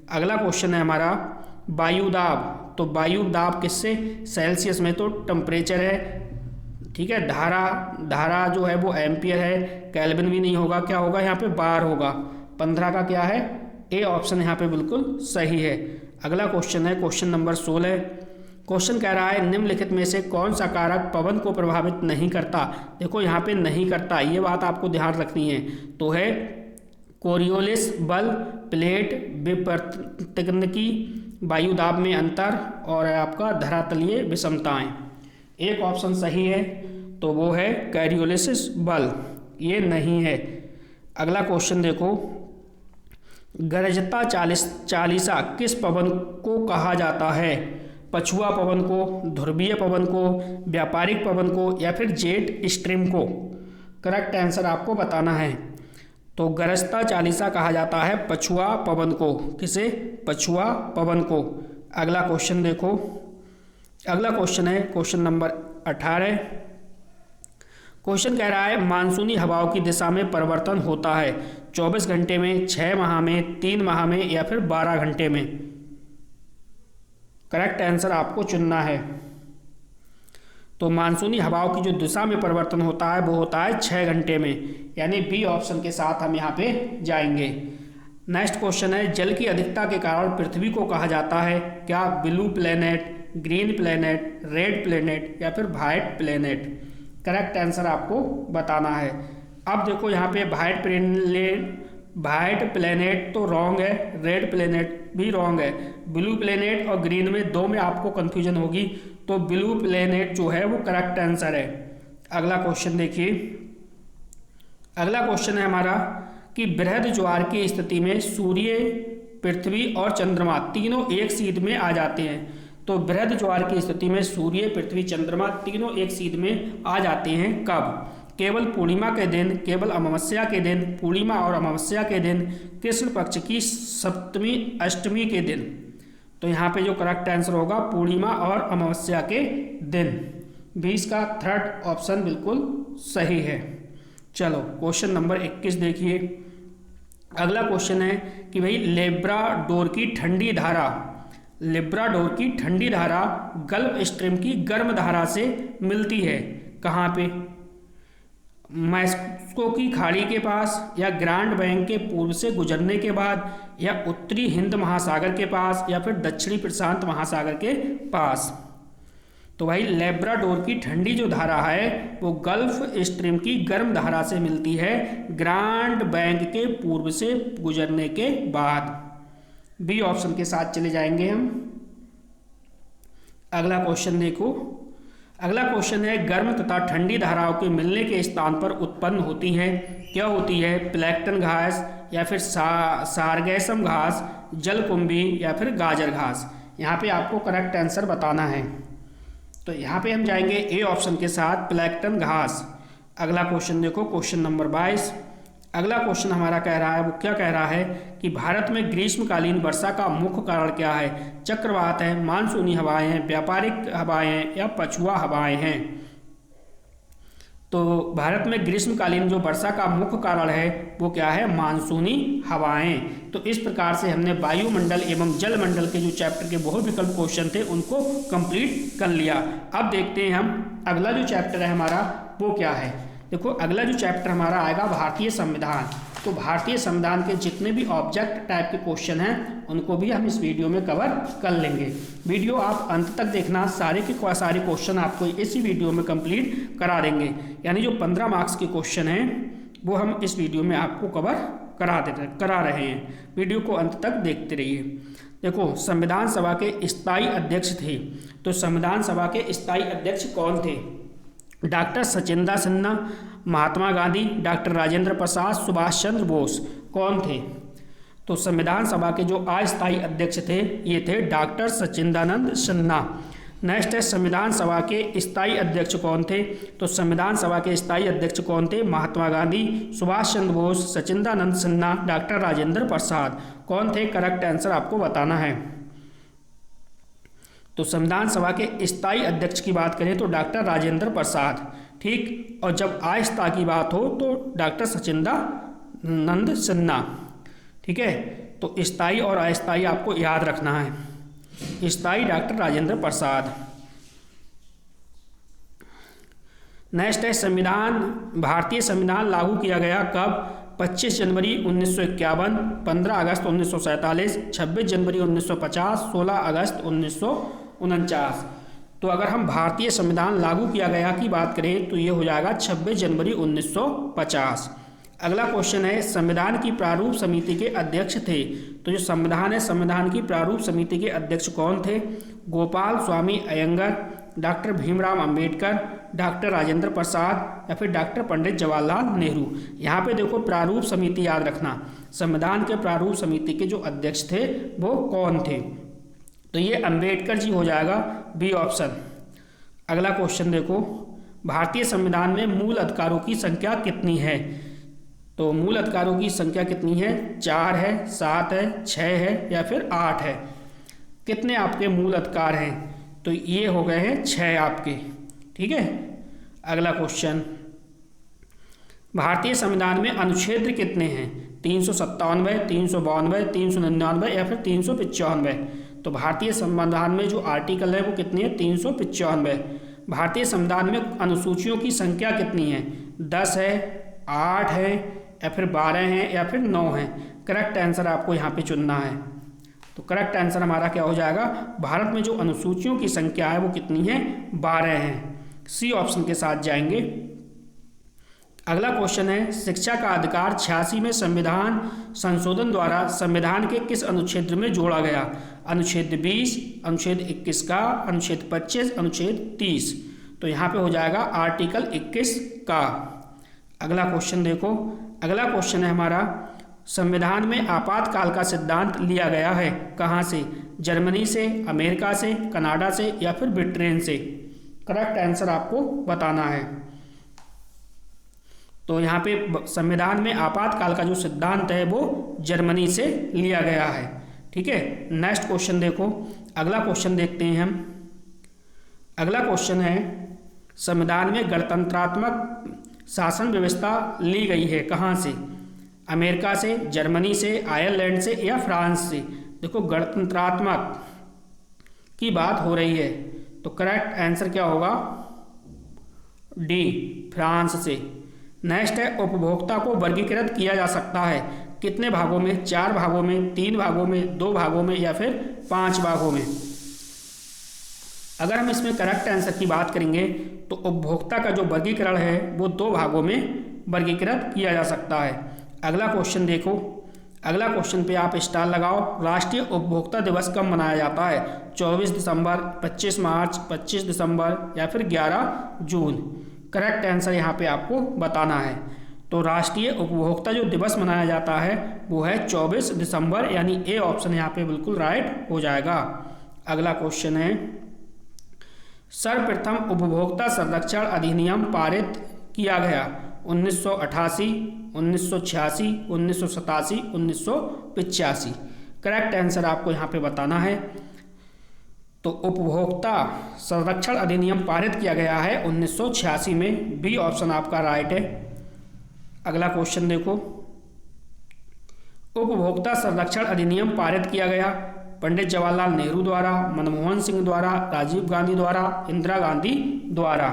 अगला क्वेश्चन है हमारा वायुदाब। तो वायुदाब किससे? सेल्सियस में तो टेम्परेचर है, ठीक है। धारा जो है वो एम्पियर है, केल्विन भी नहीं होगा, क्या होगा यहाँ पे? बार होगा। 15 का क्या है? ए ऑप्शन यहाँ पे बिल्कुल सही है। अगला क्वेश्चन है क्वेश्चन नंबर 16। क्वेश्चन कह रहा है निम्नलिखित में से कौन सा कारक पवन को प्रभावित नहीं करता? देखो यहाँ पे नहीं करता, ये बात आपको ध्यान रखनी है। तो है कोरियोलिस बल, प्लेट विवर्तनिकी, वायुदाब में अंतर और आपका धरातलीय विषमताएं। एक ऑप्शन सही है तो वो है कोरियोलिस बल, ये नहीं है। अगला क्वेश्चन देखो, गरजता चालीसा किस पवन को कहा जाता है? पछुआ पवन को, ध्रुवीय पवन को, व्यापारिक पवन को या फिर जेट स्ट्रीम को? करेक्ट आंसर आपको बताना है। तो गरजता चालीसा कहा जाता है पछुआ पवन को। किसे? पछुआ पवन को। अगला क्वेश्चन देखो, अगला क्वेश्चन है क्वेश्चन नंबर 18। क्वेश्चन कह रहा है मानसूनी हवाओं की दिशा में परिवर्तन होता है 24 घंटे में, 6 माह में, 3 माह में या फिर 12 घंटे में? करेक्ट आंसर आपको चुनना है। तो मानसूनी हवाओं की जो दिशा में परिवर्तन होता है वो होता है 6 घंटे में, यानी बी ऑप्शन के साथ हम यहाँ पे जाएंगे। नेक्स्ट क्वेश्चन है जल की अधिकता के कारण पृथ्वी को कहा जाता है क्या? Blue planet, green planet, red planet या फिर वाइट प्लेनेट? करेक्ट आंसर आपको बताना है। अब देखो यहाँ पे वाइट प्लेनेट तो रॉन्ग है, रेड प्लेनेट भी रॉन्ग है। ब्लू प्लेनेट और ग्रीन में 2 में आपको कंफ्यूजन होगी, तो ब्लू प्लेनेट जो है वो करेक्ट आंसर है। अगला क्वेश्चन देखिए, अगला क्वेश्चन है हमारा कि बृहद ज्वार की स्थिति में सूर्य, पृथ्वी और चंद्रमा तीनों एक सीध में आ जाते हैं। तो बृहद ज्वार की स्थिति में सूर्य, पृथ्वी, चंद्रमा तीनों एक सीध में आ जाते हैं कब? केवल पूर्णिमा के दिन, केवल अमावस्या के दिन, पूर्णिमा और अमावस्या के दिन, कृष्ण पक्ष की सप्तमी अष्टमी के दिन। तो यहाँ पे जो करेक्ट आंसर होगा पूर्णिमा और अमावस्या के दिन। 20 का थर्ड ऑप्शन बिल्कुल सही है। चलो क्वेश्चन नंबर 21 देखिए। अगला क्वेश्चन है कि भाई लेब्राडोर की ठंडी धारा, लेब्राडोर की ठंडी धारा गल्फ स्ट्रीम की गर्म धारा से मिलती है कहाँ पे? मैस्को की खाड़ी के पास, या ग्रैंड बैंक के पूर्व से गुजरने के बाद, या उत्तरी हिंद महासागर के पास, या फिर दक्षिणी प्रशांत महासागर के पास। तो भाई लेब्राडोर की ठंडी जो धारा है वो गल्फ स्ट्रीम की गर्म धारा से मिलती है ग्रैंड बैंक के पूर्व से गुजरने के बाद। बी ऑप्शन के साथ चले जाएंगे हम। अगला क्वेश्चन देखो, अगला क्वेश्चन है गर्म तथा ठंडी धाराओं के मिलने के स्थान पर उत्पन्न होती है, क्या होती है? प्लैंकटन घास, या फिर सारगैसम घास, जलकुंभी, या फिर गाजर घास। यहाँ पे आपको करेक्ट आंसर बताना है। तो यहाँ पे हम जाएंगे ए ऑप्शन के साथ, प्लैंकटन घास। अगला क्वेश्चन देखो, क्वेश्चन नंबर 22। अगला क्वेश्चन हमारा कह रहा है, वो क्या कह रहा है कि भारत में ग्रीष्मकालीन वर्षा का मुख्य कारण क्या है? चक्रवात है, मानसूनी हवाएं हैं, व्यापारिक हवाएं हैं, या पछुआ हवाएं हैं। तो भारत में ग्रीष्मकालीन जो वर्षा का मुख्य कारण है वो क्या है? मानसूनी हवाएं। तो इस प्रकार से हमने वायुमंडल एवं जलमंडल के जो चैप्टर के बहुत विकल्प क्वेश्चन थे उनको कंप्लीट कर लिया। अब देखते हैं हम अगला जो चैप्टर है हमारा वो क्या है। देखो अगला जो चैप्टर हमारा आएगा भारतीय संविधान। तो भारतीय संविधान के जितने भी ऑब्जेक्ट टाइप के क्वेश्चन हैं उनको भी हम इस वीडियो में कवर कर लेंगे। वीडियो आप अंत तक देखना, सारे के सारे क्वेश्चन आपको इसी वीडियो में कंप्लीट करा देंगे। यानी जो 15 मार्क्स के क्वेश्चन हैं वो हम इस वीडियो में आपको कवर करा रहे हैं। वीडियो को अंत तक देखते रहिए। देखो संविधान सभा के स्थायी अध्यक्ष थे, तो संविधान सभा के स्थायी अध्यक्ष कौन थे? Doctor सचिंदा Sinha, Mahatma Gandhi, doctor Rajendra Prasad, Subhash Chandra Bose. कौन थे? तो संविधान सभा के जो अस्थायी अध्यक्ष थे ये थे डॉक्टर सचिंदानंद सिन्हा। नेक्स्ट है संविधान सभा के स्थायी अध्यक्ष कौन थे? तो संविधान सभा के स्थायी अध्यक्ष कौन थे? महात्मा गांधी, सुभाष चंद्र बोस, सचिंदानंद सिन्हा, डॉक्टर राजेंद्र प्रसाद। कौन थे? करेक्ट आंसर आपको बताना है। तो संविधान सभा के स्थायी अध्यक्ष की बात करें तो डॉक्टर राजेंद्र प्रसाद, ठीक। और जब अस्थायी की बात हो तो डॉक्टर सचिंदानंद सिन्हा, ठीक है। तो स्थायी और अस्थायी आपको याद रखना है। स्थायी डॉक्टर राजेंद्र प्रसाद। नेक्स्ट है संविधान, भारतीय संविधान लागू किया गया कब? 25 जनवरी 1951, 15 अगस्त 1947, 26 जनवरी 1950, 16 अगस्त 1949। तो अगर हम भारतीय संविधान लागू किया गया की बात करें तो ये हो जाएगा 26 जनवरी 1950। अगला क्वेश्चन है संविधान की प्रारूप समिति के अध्यक्ष थे। तो जो संविधान है, संविधान की प्रारूप समिति के अध्यक्ष कौन थे? गोपाल स्वामी अयंगर, डॉक्टर भीमराव अंबेडकर, डॉक्टर राजेंद्र प्रसाद, या फिर डॉक्टर पंडित जवाहरलाल नेहरू। यहाँ पे देखो प्रारूप समिति याद रखना, संविधान के प्रारूप समिति के जो अध्यक्ष थे वो कौन थे? तो ये अंबेडकर जी हो जाएगा, बी ऑप्शन। अगला क्वेश्चन देखो, भारतीय संविधान में मूल अधिकारों की संख्या कितनी है? तो मूल अधिकारों की संख्या कितनी है? 4 है, 7 है, 6 है, या फिर 8 है। कितने आपके मूल अधिकार हैं? तो ये हो गए हैं 6 आपके, ठीक है। अगला क्वेश्चन, भारतीय संविधान में अनुच्छेद कितने हैं? 357, 352, 399 या फिर 395। तो भारतीय संविधान में जो आर्टिकल है वो कितने हैं? 395। भारतीय संविधान में अनुसूचियों की संख्या कितनी है? 10 है, 8 है, या फिर 12 है, या फिर 9 है। करेक्ट आंसर आपको यहाँ पे चुनना है। तो करेक्ट आंसर हमारा क्या हो जाएगा? भारत में जो अनुसूचियों की संख्या है वो कितनी है? 12 है। सी ऑप्शन के साथ जाएंगे। अगला क्वेश्चन है शिक्षा का अधिकार 86 में संविधान संशोधन द्वारा संविधान के किस अनुच्छेद में जोड़ा गया? अनुच्छेद 20, अनुच्छेद 21 का, अनुच्छेद 25, अनुच्छेद 30। तो यहाँ पे हो जाएगा आर्टिकल 21 का। अगला क्वेश्चन देखो, अगला क्वेश्चन है हमारा, संविधान में आपातकाल का सिद्धांत लिया गया है कहाँ से? जर्मनी से, अमेरिका से, कनाडा से या फिर ब्रिटेन से? करेक्ट आंसर आपको बताना है। तो यहाँ पे संविधान में आपातकाल का जो सिद्धांत है वो जर्मनी से लिया गया है। ठीक है, नेक्स्ट क्वेश्चन देखो, अगला क्वेश्चन देखते हैं हम। अगला क्वेश्चन है, संविधान में गणतंत्रात्मक शासन व्यवस्था ली गई है कहाँ से? अमेरिका से, जर्मनी से, आयरलैंड से या फ्रांस से? देखो गणतंत्रात्मक की बात हो रही है, तो करेक्ट आंसर क्या होगा? डी, फ्रांस से। नेक्स्ट है, उपभोक्ता को वर्गीकृत किया जा सकता है कितने भागों में? 4 भागों में, 3 भागों में, 2 भागों में या फिर 5 भागों में? अगर हम इसमें करेक्ट आंसर की बात करेंगे तो उपभोक्ता का जो वर्गीकरण है वो 2 भागों में वर्गीकृत किया जा सकता है। अगला क्वेश्चन देखो, अगला क्वेश्चन पे आप स्टार लगाओ। राष्ट्रीय उपभोक्ता दिवस कब मनाया जाता है? 24 दिसंबर, 25 मार्च, 25 दिसंबर या फिर 11 जून? करेक्ट आंसर यहाँ पे आपको बताना है। तो राष्ट्रीय उपभोक्ता जो दिवस मनाया जाता है वो है 24 दिसंबर, यानी ए ऑप्शन यहाँ पे बिल्कुल राइट हो जाएगा। अगला क्वेश्चन है, सर्वप्रथम उपभोक्ता संरक्षण अधिनियम पारित किया गया 1988, 1986, 1987, 1985? करेक्ट आंसर आपको यहाँ पे बताना है। तो उपभोक्ता संरक्षण अधिनियम पारित किया गया है 1986 में, बी ऑप्शन आपका राइट है। अगला क्वेश्चन देखो, उपभोक्ता संरक्षण अधिनियम पारित किया गया पंडित जवाहरलाल नेहरू द्वारा, मनमोहन सिंह द्वारा, राजीव गांधी द्वारा, इंदिरा गांधी द्वारा?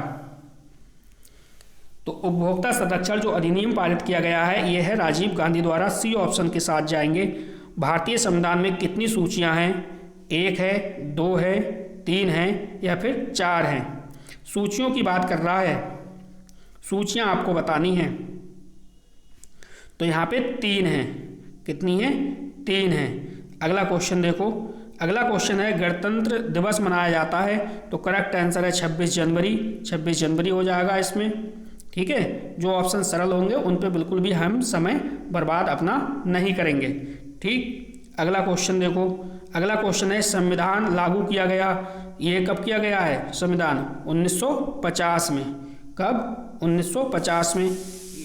तो उपभोक्ता संरक्षण जो अधिनियम पारित किया गया है ये है राजीव गांधी द्वारा, सी ऑप्शन के साथ जाएंगे। भारतीय संविधान में कितनी सूचियां हैं? 1 है, 2 है, 3 है या फिर 4 हैं? सूचियों की बात कर रहा है, सूचियां आपको बतानी हैं। तो यहाँ पे 3 हैं। कितनी है? 3 हैं। अगला क्वेश्चन देखो, अगला क्वेश्चन है, गणतंत्र दिवस मनाया जाता है, तो करेक्ट आंसर है 26 जनवरी। 26 जनवरी हो जाएगा इसमें। ठीक है, जो ऑप्शन सरल होंगे उन पे बिल्कुल भी हम समय बर्बाद अपना नहीं करेंगे। ठीक, अगला क्वेश्चन देखो, अगला क्वेश्चन है, संविधान लागू किया गया, ये कब किया गया है? संविधान 1950 में। कब? 1950 में।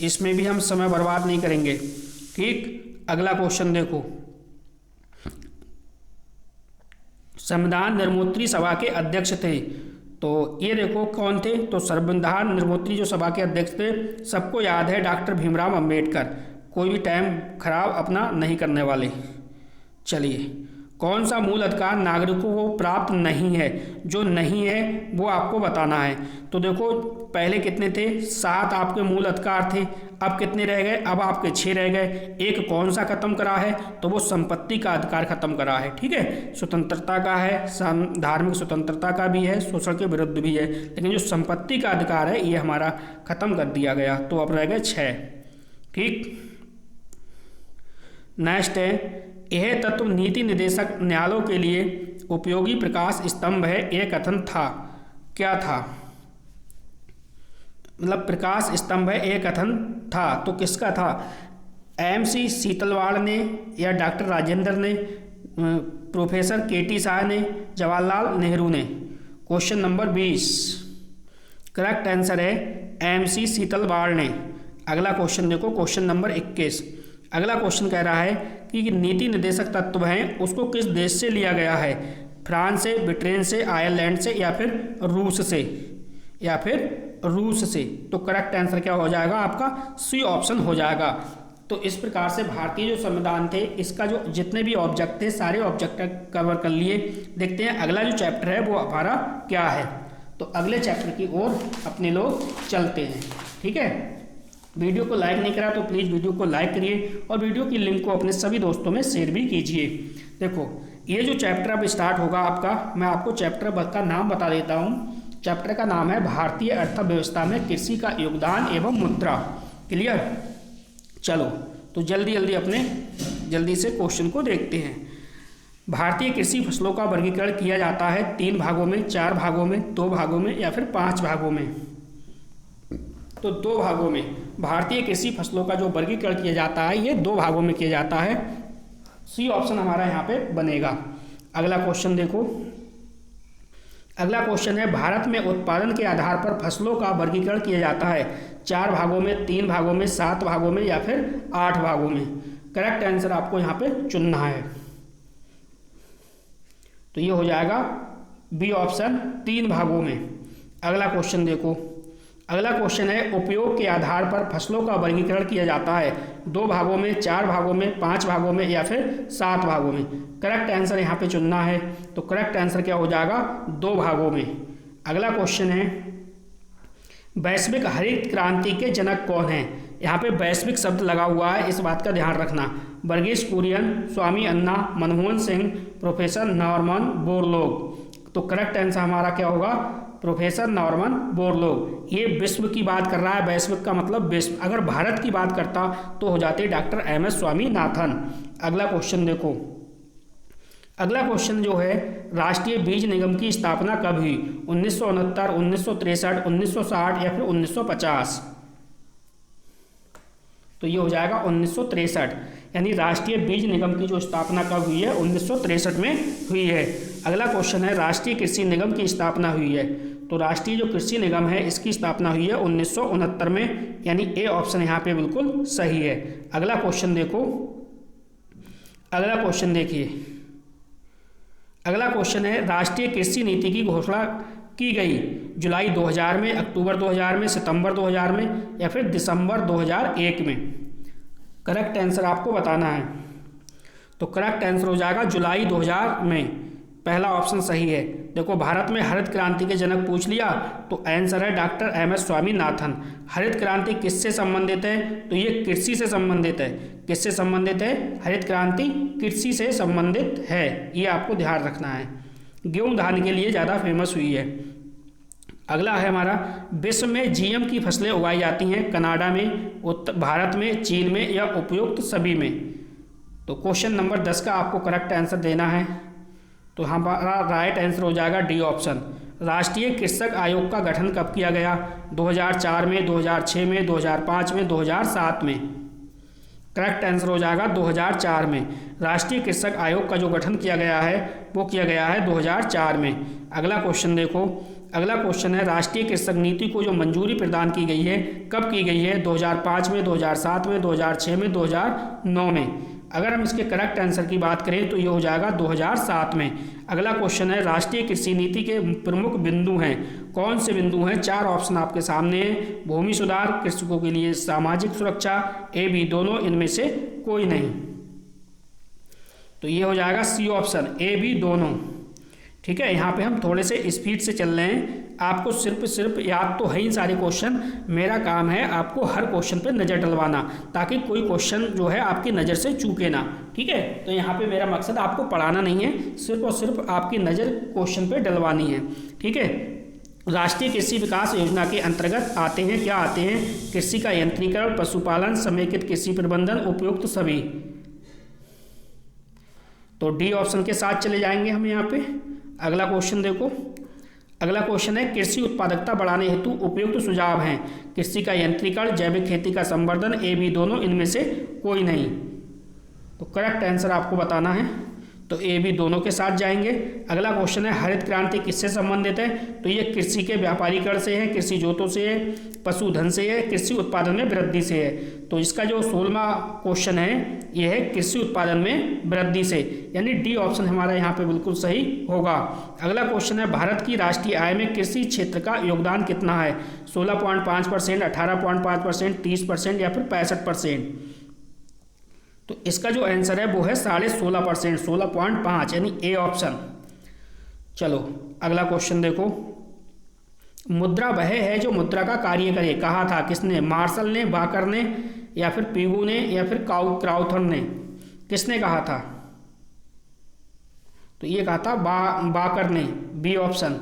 इसमें भी हम समय बर्बाद नहीं करेंगे। ठीक, अगला क्वेश्चन देखो, संविधान निर्मोत्री सभा के अध्यक्ष थे, तो ये देखो कौन थे? तो संविधान निर्मोत्री जो सभा के अध्यक्ष थे, सबको याद है, डॉक्टर भीमराव अंबेडकर। कोई भी टाइम खराब अपना नहीं करने वाले। चलिए, कौन सा मूल अधिकार नागरिकों को प्राप्त नहीं है? जो नहीं है वो आपको बताना है। तो देखो पहले कितने थे? 7 आपके मूल अधिकार थे, अब कितने रह गए? अब आपके 6 रह गए। एक कौन सा खत्म करा है? तो वो संपत्ति का अधिकार खत्म करा है। ठीक है, स्वतंत्रता का है, धार्मिक स्वतंत्रता का भी है, शोषण के विरुद्ध भी है, लेकिन जो संपत्ति का अधिकार है ये हमारा खत्म कर दिया गया। तो अब रह गए 6। ठीक, नेक्स्ट है, यह तत्व नीति निदेशक न्यायालयों के लिए उपयोगी प्रकाश स्तंभ है, यह कथन था। क्या था? मतलब प्रकाश स्तंभ है, यह कथन था, तो किसका था? MC सीतलवाड़ ने या डॉक्टर राजेंद्र ने, प्रोफेसर KT शाह ने, जवाहरलाल नेहरू ने? क्वेश्चन नंबर 20 करेक्ट आंसर है MC सीतलवाड़ ने। अगला क्वेश्चन देखो, क्वेश्चन नंबर 21। अगला क्वेश्चन कह रहा है कि नीति निर्देशक तत्व हैं उसको किस देश से लिया गया है? फ्रांस से, ब्रिटेन से, आयरलैंड से या फिर रूस से? या फिर रूस से? तो करेक्ट आंसर क्या हो जाएगा आपका? सी ऑप्शन हो जाएगा। तो इस प्रकार से भारतीय जो संविधान थे इसका जो जितने भी ऑब्जेक्ट थे सारे ऑब्जेक्ट कवर कर लिए। देखते हैं अगला जो चैप्टर है वो हमारा क्या है। तो अगले चैप्टर की ओर अपने लोग चलते हैं। ठीक है, वीडियो को लाइक नहीं करा तो प्लीज़ वीडियो को लाइक करिए और वीडियो की लिंक को अपने सभी दोस्तों में शेयर भी कीजिए। देखो ये जो चैप्टर अब स्टार्ट होगा आपका, मैं आपको चैप्टर का नाम बता देता हूँ। चैप्टर का नाम है भारतीय अर्थव्यवस्था में कृषि का योगदान एवं मुद्रा। क्लियर? चलो तो जल्दी से क्वेश्चन को देखते हैं। भारतीय कृषि फसलों का वर्गीकरण किया जाता है 3 भागों में, 4 भागों में, 2 भागों में या फिर 5 भागों में। तो 2 भागों में भारतीय कृषि फसलों का जो वर्गीकरण किया जाता है ये 2 भागों में किया जाता है। सी ऑप्शन हमारा यहाँ पे बनेगा। अगला क्वेश्चन देखो। अगला क्वेश्चन है भारत में उत्पादन के आधार पर फसलों का वर्गीकरण किया जाता है 4 भागों में, 3 भागों में, 7 भागों में या फिर 8 भागों में। करेक्ट आंसर आपको यहाँ पे चुनना है। तो ये हो जाएगा बी ऑप्शन 3 भागों में। अगला क्वेश्चन देखो। अगला क्वेश्चन है उपयोग के आधार पर फसलों का वर्गीकरण किया जाता है 2 भागों में, 4 भागों में, 5 भागों में या फिर 7 भागों में। करेक्ट आंसर यहाँ पे चुनना है। तो करेक्ट आंसर क्या हो जाएगा? 2 भागों में। अगला क्वेश्चन है वैश्विक हरित क्रांति के जनक कौन है? यहाँ पे वैश्विक शब्द लगा हुआ है, इस बात का ध्यान रखना। Verghese Kurien, Swami Anna, Manmohan Singh, professor Norman Borlaug. तो करेक्ट आंसर हमारा क्या होगा? Professor Norman Borlaug. ये विश्व की बात कर रहा है, वैश्विक का मतलब विश्व। अगर भारत की बात करता तो हो जाते डॉक्टर एम.एस. स्वामीनाथन। अगला क्वेश्चन देखो। अगला क्वेश्चन जो है राष्ट्रीय बीज निगम की स्थापना कब हुई? 1969, 1963, 1960 या फिर 1950? तो ये हो जाएगा 1963। यानी राष्ट्रीय बीज निगम की जो स्थापना कब हुई है? 1963 में हुई है। अगला क्वेश्चन है राष्ट्रीय कृषि निगम की स्थापना हुई है। तो राष्ट्रीय जो कृषि निगम है इसकी स्थापना हुई है 1969 में, यानी ए ऑप्शन यहाँ पे बिल्कुल सही है। अगला क्वेश्चन देखो। अगला क्वेश्चन देखिए। अगला क्वेश्चन है राष्ट्रीय कृषि नीति की घोषणा की गई जुलाई 2000 में, अक्टूबर 2000 में, सितंबर 2000 में या फिर दिसंबर 2001 में? करेक्ट आंसर आपको बताना है। तो करेक्ट आंसर हो जाएगा जुलाई 2000 में। पहला ऑप्शन सही है। देखो भारत में हरित क्रांति के जनक पूछ लिया तो आंसर है डॉक्टर एम.एस. स्वामीनाथन। हरित क्रांति किससे संबंधित है? तो ये कृषि से संबंधित है। किससे संबंधित है? हरित क्रांति कृषि से संबंधित है, ये आपको ध्यान रखना है। गेहूं धान के लिए ज़्यादा फेमस हुई है। अगला है हमारा विश्व में जीएम की फसलें उगाई जाती हैं कनाडा में, भारत में, चीन में या उपयुक्त सभी में? तो क्वेश्चन नंबर 10 का आपको करेक्ट आंसर देना है। तो हमारा राइट आंसर हो जाएगा डी ऑप्शन। राष्ट्रीय कृषक आयोग का गठन कब किया गया? 2004 में, 2006 में, 2005 में, 2007 में? करेक्ट आंसर हो जाएगा 2004 में। राष्ट्रीय कृषक आयोग का जो गठन किया गया है वो किया गया है 2004 में। अगला क्वेश्चन देखो। अगला क्वेश्चन है राष्ट्रीय कृषक नीति को जो मंजूरी प्रदान की गई है कब की गई है? 2005 में, 2007 में, 2006 में, 2009 में? अगर हम इसके करेक्ट आंसर की बात करें तो ये हो जाएगा 2007 में। अगला क्वेश्चन है राष्ट्रीय कृषि नीति के प्रमुख बिंदु हैं। कौन से बिंदु हैं? 4 ऑप्शन आपके सामने हैं। भूमि सुधार, कृषकों के लिए सामाजिक सुरक्षा, ए बी दोनों, इनमें से कोई नहीं। तो ये हो जाएगा सी ऑप्शन, ए बी दोनों। ठीक है, यहाँ पे हम थोड़े से स्पीड से चल रहे हैं। आपको सिर्फ याद तो है ही सारे क्वेश्चन। मेरा काम है आपको हर क्वेश्चन पे नज़र डलवाना ताकि कोई क्वेश्चन जो है आपकी नज़र से चूके ना। ठीक है, तो यहाँ पे मेरा मकसद आपको पढ़ाना नहीं है, सिर्फ और सिर्फ आपकी नज़र क्वेश्चन पे डलवानी है। ठीक है, राष्ट्रीय कृषि विकास योजना के अंतर्गत आते हैं, क्या आते हैं? कृषि का यंत्रीकरण, पशुपालन, समेकित कृषि प्रबंधन, उपयुक्त सभी। तो डी ऑप्शन के साथ चले जाएंगे हम यहाँ पे। अगला क्वेश्चन देखो। अगला क्वेश्चन है कृषि उत्पादकता बढ़ाने हेतु उपयुक्त सुझाव हैं। कृषि का यंत्रीकरण, जैविक खेती का संवर्धन, ए बी दोनों, इनमें से कोई नहीं? तो करेक्ट आंसर आपको बताना है। तो ए बी दोनों के साथ जाएंगे। अगला क्वेश्चन है हरित क्रांति किससे संबंधित है? तो ये कृषि के व्यापारीकरण से है, कृषि जोतों से है, पशुधन से है, कृषि उत्पादन में वृद्धि से है। तो इसका जो 16वां क्वेश्चन है ये है कृषि उत्पादन में वृद्धि से, यानी डी ऑप्शन हमारा यहाँ पे बिल्कुल सही होगा। अगला क्वेश्चन है भारत की राष्ट्रीय आय में कृषि क्षेत्र का योगदान कितना है? 16.5%, 18.5%, 30% या फिर 65%? तो इसका जो आंसर है वो है 16.5%, 16.5, यानी ए ऑप्शन। चलो अगला क्वेश्चन देखो। मुद्रा वह है जो मुद्रा का कार्य करे, कहा था किसने? मार्शल ने, बाकर ने या फिर पीगू ने या फिर क्राउथर ने? किसने कहा था? तो ये कहा था बाकर ने, बी ऑप्शन।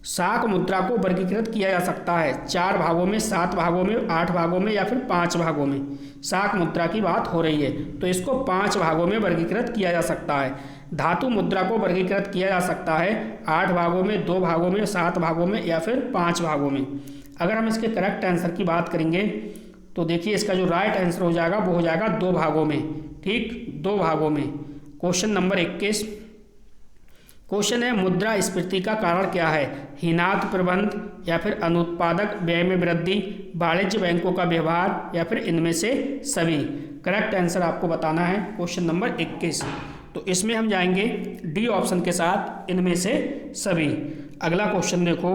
शाक मुद्रा को वर्गीकृत किया जा सकता है 4 भागों में, 7 भागों में, 8 भागों में या फिर 5 भागों में? शाक मुद्रा की बात हो रही है तो इसको 5 भागों में वर्गीकृत किया जा सकता है। धातु मुद्रा को वर्गीकृत किया जा सकता है 8 भागों में, 2 भागों में, 7 भागों में या फिर 5 भागों में। अगर हम इसके करेक्ट आंसर की बात करेंगे तो देखिए इसका जो राइट आंसर हो जाएगा वो हो जाएगा 2 भागों में। ठीक, 2 भागों में। क्वेश्चन नंबर 21 क्वेश्चन है मुद्रास्फीति का कारण क्या है? हीनात प्रबंध या फिर अनुत्पादक व्यय में वृद्धि, वाणिज्य बैंकों का व्यवहार या फिर इनमें से सभी। करेक्ट आंसर आपको बताना है क्वेश्चन नंबर 21। तो इसमें हम जाएंगे डी ऑप्शन के साथ, इनमें से सभी। अगला क्वेश्चन देखो,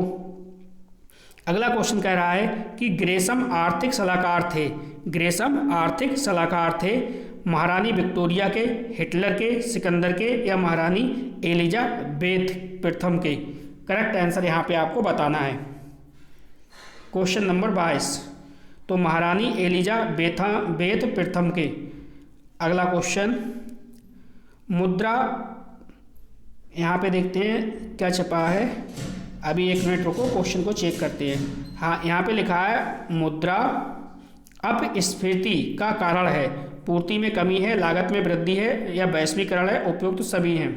अगला क्वेश्चन कह रहा है कि ग्रेसम आर्थिक सलाहकार थे। ग्रेसम आर्थिक सलाहकार थे महारानी विक्टोरिया के, हिटलर के, सिकंदर के या महारानी एलिजाबेथ प्रथम के। करेक्ट आंसर यहाँ पे आपको बताना है क्वेश्चन नंबर 22। तो महारानी एलिजाबेथ प्रथम के। अगला क्वेश्चन मुद्रा, यहाँ पे देखते हैं क्या छपा है। अभी 1 मिनट रुको, क्वेश्चन को चेक करते हैं। हाँ, यहाँ पे लिखा है मुद्रा अपस्फीति का कारण है, पूर्ति में कमी है, लागत में वृद्धि है या वैश्वीकरण है, उपयुक्त तो सभी हैं।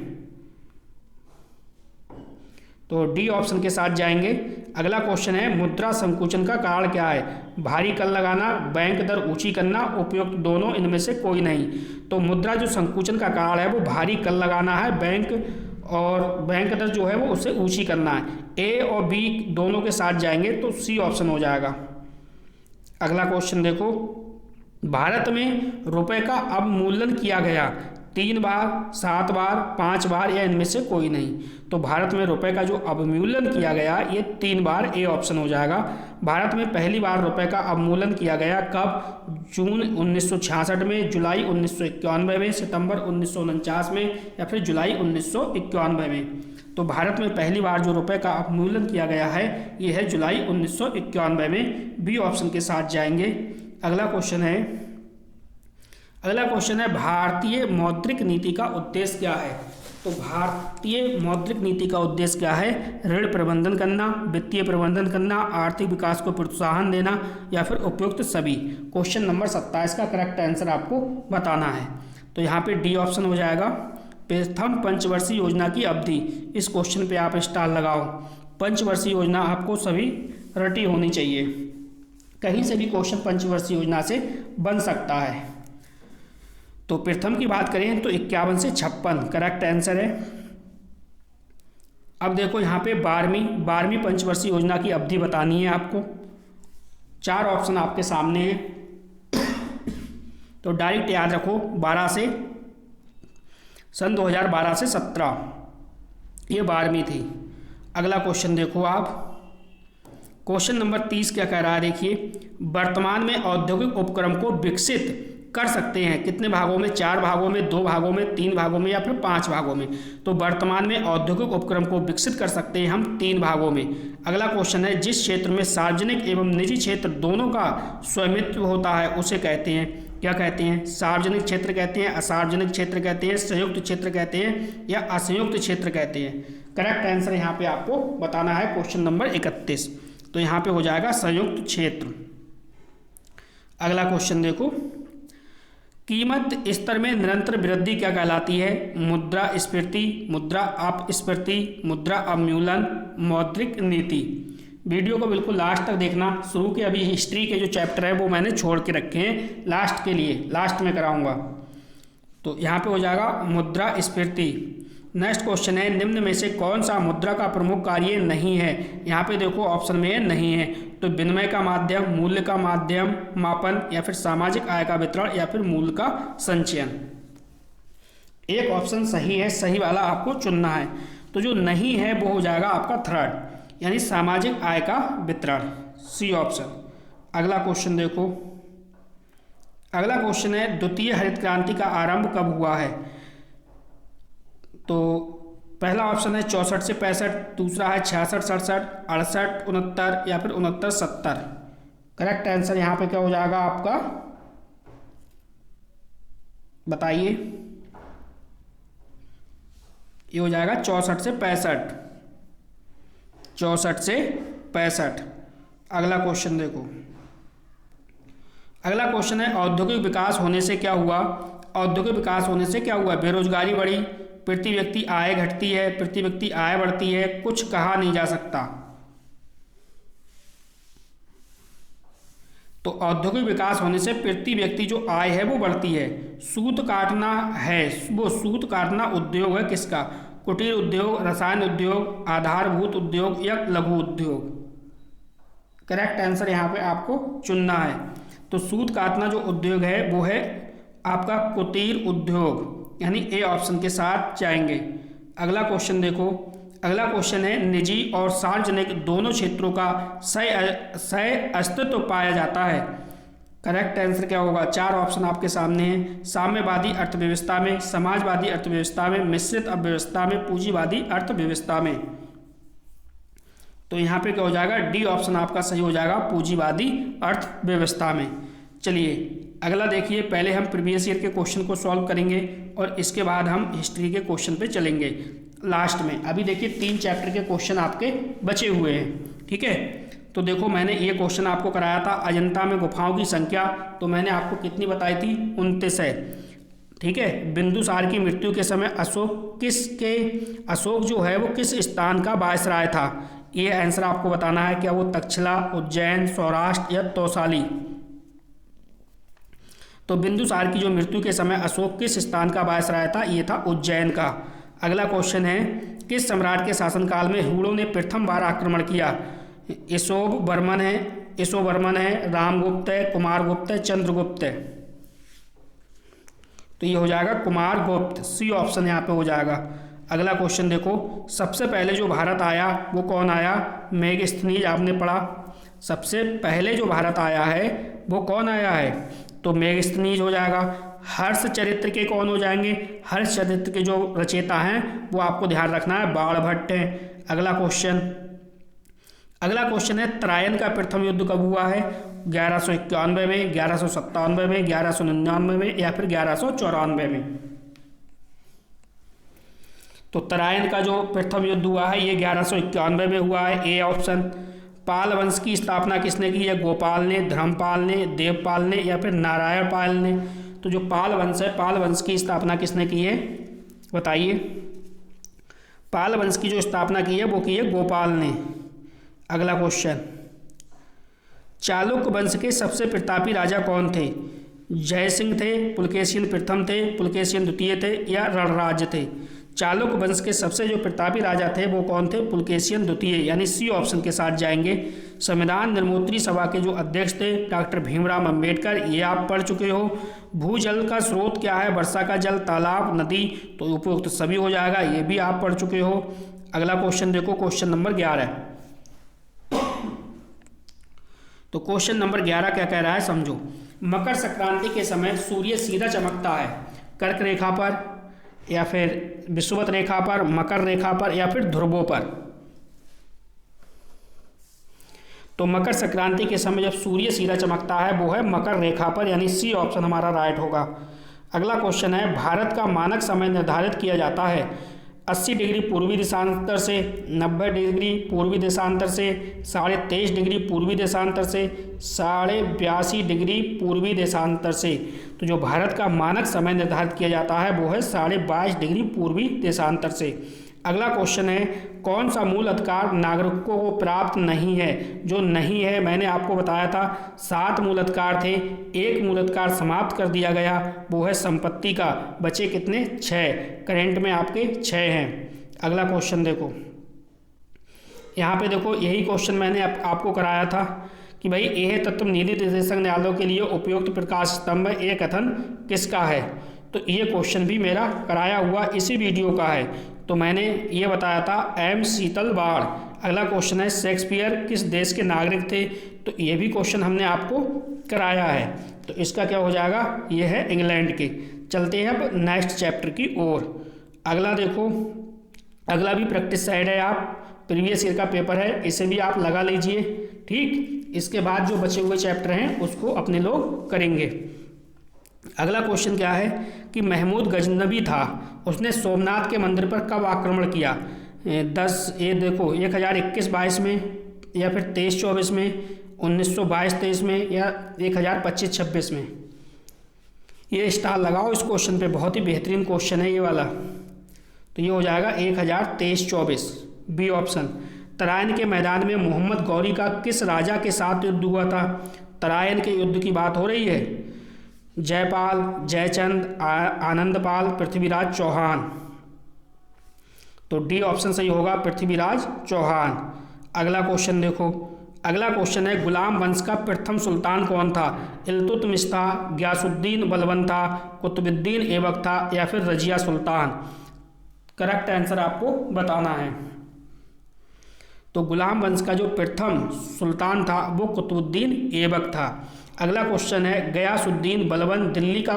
तो डी ऑप्शन के साथ जाएंगे। अगला क्वेश्चन है मुद्रा संकुचन का कारण क्या है? भारी कर लगाना, बैंक दर ऊंची करना, उपयुक्त दोनों, इनमें से कोई नहीं। तो मुद्रा जो संकुचन का कारण है वो भारी कर लगाना है, बैंक दर जो है वो उसे ऊंची करना है। ए और बी दोनों के साथ जाएंगे तो सी ऑप्शन हो जाएगा। अगला क्वेश्चन देखो, भारत में रुपए का अवमूल्यन किया गया 3 बार, 7 बार, 5 बार या इनमें से कोई नहीं। तो भारत में रुपए का जो अवमूल्यन किया गया ये 3 बार, ए ऑप्शन हो जाएगा। भारत में पहली बार रुपए का अवमूल्यन किया गया कब? जून 1966 में, जुलाई 1991 में, सितंबर 1949 में या फिर जुलाई 1991 में। तो भारत में पहली बार जो रुपए का अवमूल्यन किया गया है ये है जुलाई 1991 में। बी ऑप्शन के साथ जाएंगे। अगला क्वेश्चन है भारतीय मौद्रिक नीति का उद्देश्य क्या है? तो भारतीय मौद्रिक नीति का उद्देश्य क्या है? ऋण प्रबंधन करना, वित्तीय प्रबंधन करना, आर्थिक विकास को प्रोत्साहन देना या फिर उपयुक्त सभी। क्वेश्चन नंबर 27 का करेक्ट आंसर आपको बताना है। तो यहाँ पे डी ऑप्शन हो जाएगा। प्रथम पंचवर्षीय योजना की अवधि, इस क्वेश्चन पे आप स्टार लगाओ। पंचवर्षीय योजना आपको सभी रटी होनी चाहिए, कहीं से भी क्वेश्चन पंचवर्षीय योजना से बन सकता है। तो प्रथम की बात करें तो 51 से 56 करेक्ट आंसर है। अब देखो यहाँ पे 12वीं पंचवर्षीय योजना की अवधि बतानी है आपको। 4 ऑप्शन आपके सामने हैं तो डायरेक्ट याद रखो 12 से सन 2012 से 17, ये 12वीं थी। अगला क्वेश्चन देखो आप, क्वेश्चन नंबर 30 क्या कह रहा है? देखिए, वर्तमान में औद्योगिक उपक्रम को विकसित कर सकते हैं कितने भागों में? 4 भागों में, 2 भागों में, 3 भागों में या फिर 5 भागों में। तो वर्तमान में औद्योगिक उपक्रम को विकसित कर सकते हैं हम 3 भागों में। अगला क्वेश्चन है जिस क्षेत्र में सार्वजनिक एवं निजी क्षेत्र दोनों का स्वामित्व होता है उसे कहते हैं, क्या कहते हैं? सार्वजनिक क्षेत्र कहते हैं, असार्वजनिक क्षेत्र कहते हैं, संयुक्त क्षेत्र कहते हैं या असंयुक्त क्षेत्र कहते हैं। करेक्ट आंसर यहाँ पे आपको बताना है क्वेश्चन नंबर 31। तो यहाँ पे हो जाएगा संयुक्त क्षेत्र। अगला क्वेश्चन देखो, कीमत स्तर में निरंतर वृद्धि क्या कहलाती है? मुद्रास्फीति, मुद्रा अपस्फीति, मुद्रा अवमूल्यन, मौद्रिक नीति। वीडियो को बिल्कुल लास्ट तक देखना। शुरू के अभी हिस्ट्री के जो चैप्टर है वो मैंने छोड़ के रखे हैं लास्ट के लिए, लास्ट में कराऊंगा। तो यहाँ पे हो जाएगा मुद्रास्फीति। नेक्स्ट क्वेश्चन है निम्न में से कौन सा मुद्रा का प्रमुख कार्य नहीं है? यहाँ पे देखो ऑप्शन में नहीं है। तो विनिमय का माध्यम, मूल्य का माध्यम मापन या फिर सामाजिक आय का वितरण या फिर मूल्य का संचयन। एक ऑप्शन सही है, सही वाला आपको चुनना है। तो जो नहीं है वो हो जाएगा आपका थर्ड, यानी सामाजिक आय का वितरण, सी ऑप्शन। अगला क्वेश्चन देखो, अगला क्वेश्चन है द्वितीय हरित क्रांति का आरंभ कब हुआ है? तो पहला ऑप्शन है 64 से 65, दूसरा है 66, 67, 68, 69 या फिर 69, 70। करेक्ट आंसर यहाँ पे क्या हो जाएगा आपका, बताइए? ये हो जाएगा 64 से 65, 64 से 65। अगला क्वेश्चन देखो, अगला क्वेश्चन है औद्योगिक विकास होने से क्या हुआ? औद्योगिक विकास होने से क्या हुआ? बेरोजगारी बढ़ी, प्रति व्यक्ति आय घटती है, प्रति व्यक्ति आय बढ़ती है, कुछ कहा नहीं जा सकता। तो औद्योगिक विकास होने से प्रति व्यक्ति जो आय है वो बढ़ती है। सूत काटना है, वो सूत काटना उद्योग है किसका? कुटीर उद्योग, रसायन उद्योग, आधारभूत उद्योग या लघु उद्योग। करेक्ट आंसर यहाँ पे आपको चुनना है। तो सूत काटना जो उद्योग है वो है आपका कुटीर उद्योग, यानी ए ऑप्शन के साथ जाएंगे। अगला क्वेश्चन देखो, अगला क्वेश्चन है निजी और सार्वजनिक दोनों क्षेत्रों का सह अस्तित्व पाया जाता है। करेक्ट आंसर क्या होगा? 4 ऑप्शन आपके सामने हैं। साम्यवादी अर्थव्यवस्था में, समाजवादी अर्थव्यवस्था में, मिश्रित अर्थव्यवस्था में, पूंजीवादी अर्थव्यवस्था में। तो यहाँ पे क्या हो जाएगा? डी ऑप्शन आपका सही हो जाएगा, पूंजीवादी अर्थव्यवस्था में। चलिए अगला देखिए, पहले हम प्रीवियस ईयर के क्वेश्चन को सॉल्व करेंगे और इसके बाद हम हिस्ट्री के क्वेश्चन पे चलेंगे लास्ट में। अभी देखिए 3 चैप्टर के क्वेश्चन आपके बचे हुए हैं, ठीक है। तो देखो मैंने ये क्वेश्चन आपको कराया था, अजंता में गुफाओं की संख्या, तो मैंने आपको कितनी बताई थी? 29 है, ठीक है। बिंदुसार की मृत्यु के समय अशोक जो है वो किस स्थान का वायसराय था? ये आंसर आपको बताना है। क्या वो तक्षशिला, उज्जैन, सौराष्ट्र या तौसाली? तो बिंदुसार की जो मृत्यु के समय अशोक किस स्थान का वायसराय था? ये था उज्जैन का। अगला क्वेश्चन है, किस सम्राट के शासनकाल में हुणों ने प्रथम बार आक्रमण किया? यशोवर्मन है, रामगुप्त है, कुमारगुप्त है, चंद्रगुप्त है? तो ये हो जाएगा कुमारगुप्त, सी ऑप्शन यहाँ पे हो जाएगा। अगला क्वेश्चन देखो, सबसे पहले जो भारत आया वो कौन आया? मेगस्थनीज आपने पढ़ा। सबसे पहले जो भारत आया है वो कौन आया है? तो मेगस्थनीज हो जाएगा। हर्ष चरित्र के कौन हो जाएंगे? हर्ष चरित्र के जो रचयिता हैं वो आपको ध्यान रखना है, बाणभट्ट हैं। अगला क्वेश्चन है, त्रायन का प्रथम युद्ध कब हुआ है? 1191 में, 1197 में, 1199 में या फिर 1194 में? तो त्रायन का जो प्रथम युद्ध हुआ है ये 1191 में हुआ है, ए ऑप्शन। पाल वंश की स्थापना किसने की है? गोपाल ने, धर्मपाल ने, देवपाल ने या फिर नारायण पाल ने? तो जो पाल वंश है, पाल वंश की स्थापना किसने की है? बताइए। पाल वंश की जो स्थापना की है वो की है गोपाल ने। अगला क्वेश्चन, चालुक्य वंश के सबसे प्रतापी राजा कौन थे? जयसिंह थे, पुलकेशिन प्रथम थे, पुलकेशिन द्वितीय थे या रणराज थे? चालुक्य वंश के सबसे जो प्रतापी राजा थे वो कौन थे? पुलकेशिन द्वितीय, यानी सी ऑप्शन के साथ जाएंगे। संविधान निर्मोत्री सभा के जो अध्यक्ष थे डॉक्टर भीमराव अंबेडकर, ये आप पढ़ चुके हो। भूजल का स्रोत क्या है? वर्षा का जल, तालाब, नदी? तो उपयुक्त सभी हो जाएगा, ये भी आप पढ़ चुके हो। अगला क्वेश्चन देखो, क्वेश्चन नंबर 11। तो क्वेश्चन नंबर 11 क्या कह रहा है समझो। मकर संक्रांति के समय सूर्य सीधा चमकता है कर्क रेखा पर या फिर विषुवत रेखा पर, मकर रेखा पर या फिर ध्रुवों पर? तो मकर संक्रांति के समय जब सूर्य सीधा चमकता है वो है मकर रेखा पर, यानी सी ऑप्शन हमारा राइट होगा। अगला क्वेश्चन है, भारत का मानक समय निर्धारित किया जाता है 80 डिग्री पूर्वी देशांतर से, 90 डिग्री पूर्वी देशांतर से, 23.5 डिग्री पूर्वी देशांतर से, 82.5 डिग्री पूर्वी देशांतर से? तो जो भारत का मानक समय निर्धारित किया जाता है वो है 22.5 डिग्री पूर्वी देशांतर से। अगला क्वेश्चन है, कौन सा मूल अधिकार नागरिकों को प्राप्त नहीं है? जो नहीं है मैंने आपको बताया था 7 मूल अधिकार थे, एक मूल अधिकार समाप्त कर दिया गया, वो है संपत्ति का। बचे कितने? 6। करेंट में आपके 6 हैं। अगला क्वेश्चन देखो, यहाँ पे देखो यही क्वेश्चन मैंने आपको कराया था कि भाई यह तत्व नीति निर्देशक न्यायालयों के लिए उपयुक्त प्रकाश स्तंभ है, ये कथन किसका है? तो ये क्वेश्चन भी मेरा कराया हुआ इसी वीडियो का है, तो मैंने ये बताया था एम शीतल बाड़। अगला क्वेश्चन है, शेक्सपियर किस देश के नागरिक थे? तो ये भी क्वेश्चन हमने आपको कराया है, तो इसका क्या हो जाएगा? ये है इंग्लैंड के। चलते हैं अब नेक्स्ट चैप्टर की ओर। अगला देखो, अगला भी प्रैक्टिस साइड है, आप प्रीवियस ईयर का पेपर है, इसे भी आप लगा लीजिए, ठीक। इसके बाद जो बचे हुए चैप्टर हैं उसको अपने लोग करेंगे। अगला क्वेश्चन क्या है कि महमूद गजनवी था, उसने सोमनाथ के मंदिर पर कब आक्रमण किया? 1021-22 में या फिर 23-24 में, 1922-23 में या 1025-26 में? ये स्टार लगाओ इस क्वेश्चन पे, बहुत ही बेहतरीन क्वेश्चन है ये वाला। तो ये हो जाएगा 1023-24 बी ऑप्शन। तराइन के मैदान में मोहम्मद गौरी का किस राजा के साथ युद्ध हुआ था? तराइन के युद्ध की बात हो रही है। जयपाल, जयचंद, आनंदपाल, पृथ्वीराज चौहान। तो डी ऑप्शन सही होगा, पृथ्वीराज चौहान। अगला क्वेश्चन देखो, अगला क्वेश्चन है गुलाम वंश का प्रथम सुल्तान कौन था? इल्तुतमिश था, गयासुद्दीन बलबन था, कुतुबुद्दीन ऐबक था या फिर रजिया सुल्तान? करेक्ट आंसर आपको बताना है। तो गुलाम वंश का जो प्रथम सुल्तान था वो कुतुबुद्दीन ऐबक था। अगला क्वेश्चन है गयासुद्दीन बलबन दिल्ली का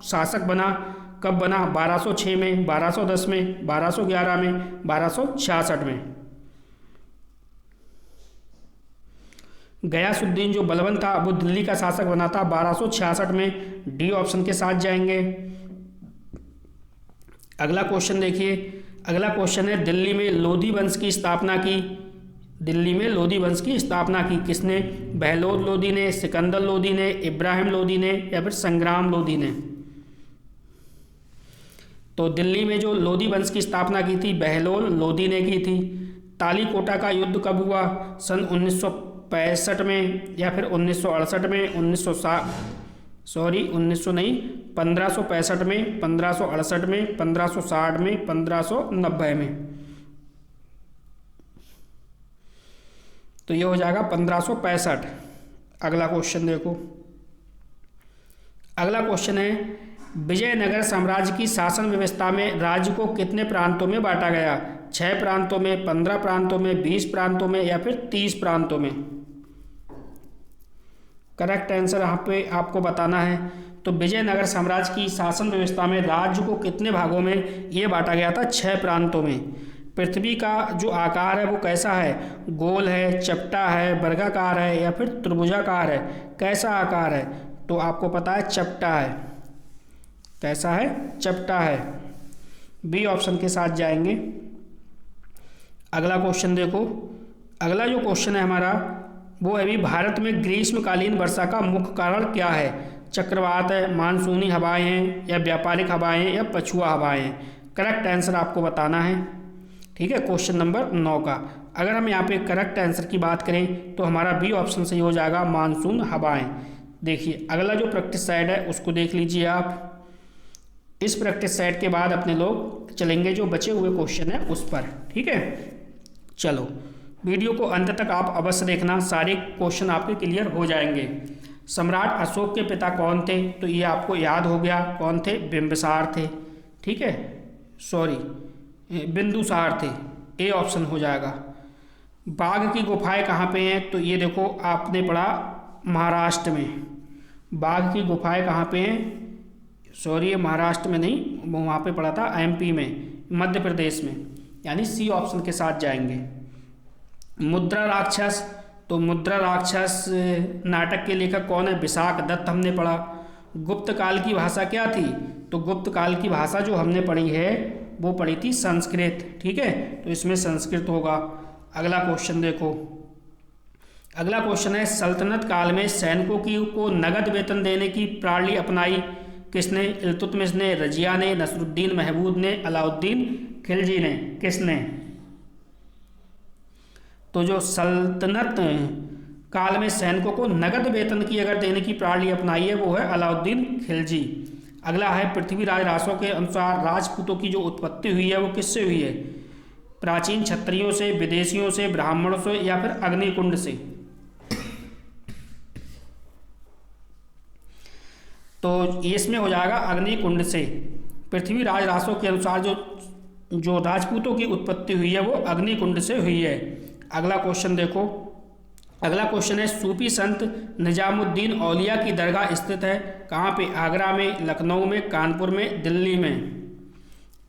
शासक बना, कब बना? 1206 में, 1210 में, 1211 में, 1266 में? गयासुद्दीन जो बलबन था वो दिल्ली का शासक बना था 1266 में। डी ऑप्शन के साथ जाएंगे। अगला क्वेश्चन देखिए, अगला क्वेश्चन है दिल्ली में लोधी वंश की स्थापना की, दिल्ली में लोधी वंश की स्थापना की किसने? बहलोद लोधी ने, सिकंदर लोधी ने, इब्राहिम लोधी ने या फिर संग्राम लोधी ने? तो दिल्ली में जो लोधी वंश की स्थापना की थी बहलोद लोधी ने की थी। तालीकोटा का युद्ध कब हुआ? सन 1965 में या फिर 1968 में, 1565 में, 1568 में, 1560 में, 1590 में? तो ये हो जाएगा 1565। अगला क्वेश्चन देखो, अगला क्वेश्चन है विजयनगर साम्राज्य की शासन व्यवस्था में राज्य को कितने प्रांतों में बांटा गया? 6 प्रांतों में, 15 प्रांतों में, 20 प्रांतों में या फिर 30 प्रांतों में? करेक्ट आंसर यहाँ पे आपको बताना है। तो विजयनगर साम्राज्य की शासन व्यवस्था में राज्य को कितने भागों में ये बांटा गया था? 6 प्रांतों में। पृथ्वी का जो आकार है वो कैसा है? गोल है, चपटा है, वर्गाकार है या फिर त्रिभुजाकार है? कैसा आकार है? तो आपको पता है चपटा है। कैसा है? चपटा है। बी ऑप्शन के साथ जाएंगे। अगला क्वेश्चन देखो, अगला जो क्वेश्चन है हमारा वो है भी भारत में ग्रीष्मकालीन वर्षा का मुख्य कारण क्या है? चक्रवात है, मानसूनी हवाएं हैं या व्यापारिक हवाएं हैं या पछुआ हवाएं हैं? करेक्ट आंसर आपको बताना है। ठीक है, क्वेश्चन नंबर 9 का अगर हम यहाँ पे करेक्ट आंसर की बात करें तो हमारा बी ऑप्शन सही हो जाएगा, मानसून हवाएं। देखिए अगला जो प्रैक्टिस साइड है उसको देख लीजिए आप। इस प्रैक्टिस साइड के बाद अपने लोग चलेंगे जो बचे हुए क्वेश्चन है उस पर। ठीक है, चलो वीडियो को अंत तक आप अवश्य देखना, सारे क्वेश्चन आपके क्लियर हो जाएंगे। सम्राट अशोक के पिता कौन थे? तो ये आपको याद हो गया, कौन थे? बिंबिसार थे। ठीक है, सॉरी बिंदुसार थे। ए ऑप्शन हो जाएगा। बाघ की गुफाएं कहाँ पे हैं? तो ये देखो आपने पढ़ा महाराष्ट्र में। बाघ की गुफाएं कहाँ पे हैं? सॉरी ये महाराष्ट्र में नहीं, वहाँ पे पढ़ा था एमपी में, मध्य प्रदेश में, यानी सी ऑप्शन के साथ जाएंगे। मुद्रा राक्षस, तो मुद्रा राक्षस नाटक के लेखक कौन है? विशाख दत्त हमने पढ़ा। गुप्त काल की भाषा क्या थी? तो गुप्त काल की भाषा जो हमने पढ़ी है वो पढ़ी थी संस्कृत। ठीक है, तो इसमें संस्कृत होगा। अगला क्वेश्चन देखो, अगला क्वेश्चन है सल्तनत काल में सैनिकों को नगद वेतन देने की प्रणाली अपनाई किसने? इल्तुतमिश ने, रजिया ने, नसरुद्दीन महमूद ने, अलाउद्दीन खिलजी ने? किसने? तो जो सल्तनत काल में सैनिकों को नगद वेतन की अगर देने की प्रणाली अपनाई है वो है अलाउद्दीन खिलजी। अगला है पृथ्वीराज रासो के अनुसार राजपूतों की जो उत्पत्ति हुई है वो किससे हुई है? प्राचीन क्षत्रियों से, विदेशियों से, ब्राह्मणों से या फिर अग्निकुंड से? तो इसमें हो जाएगा अग्निकुंड से। पृथ्वीराज रासो के अनुसार जो राजपूतों की उत्पत्ति हुई है वो अग्निकुंड से हुई है। अगला क्वेश्चन देखो, अगला क्वेश्चन है सूफी संत निजामुद्दीन औलिया की दरगाह स्थित है कहाँ पे? आगरा में, लखनऊ में, कानपुर में, दिल्ली में?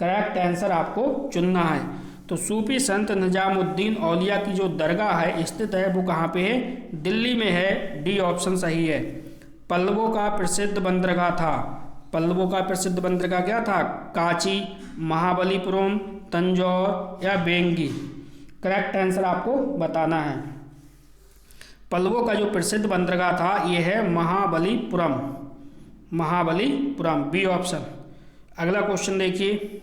करेक्ट आंसर आपको चुनना है। तो सूफी संत निजामुद्दीन औलिया की जो दरगाह है स्थित है वो कहाँ पे है? दिल्ली में है। डी ऑप्शन सही है। पल्लवों का प्रसिद्ध बंदरगाह था, पल्लवों का प्रसिद्ध बंदरगाह क्या था? कांची, महाबलीपुरम, तंजौर या बेंगी? करेक्ट आंसर आपको बताना है। पल्लवों का जो प्रसिद्ध बंदरगाह था ये है महाबलीपुरम, महाबलीपुरम, बी ऑप्शन। अगला क्वेश्चन देखिए,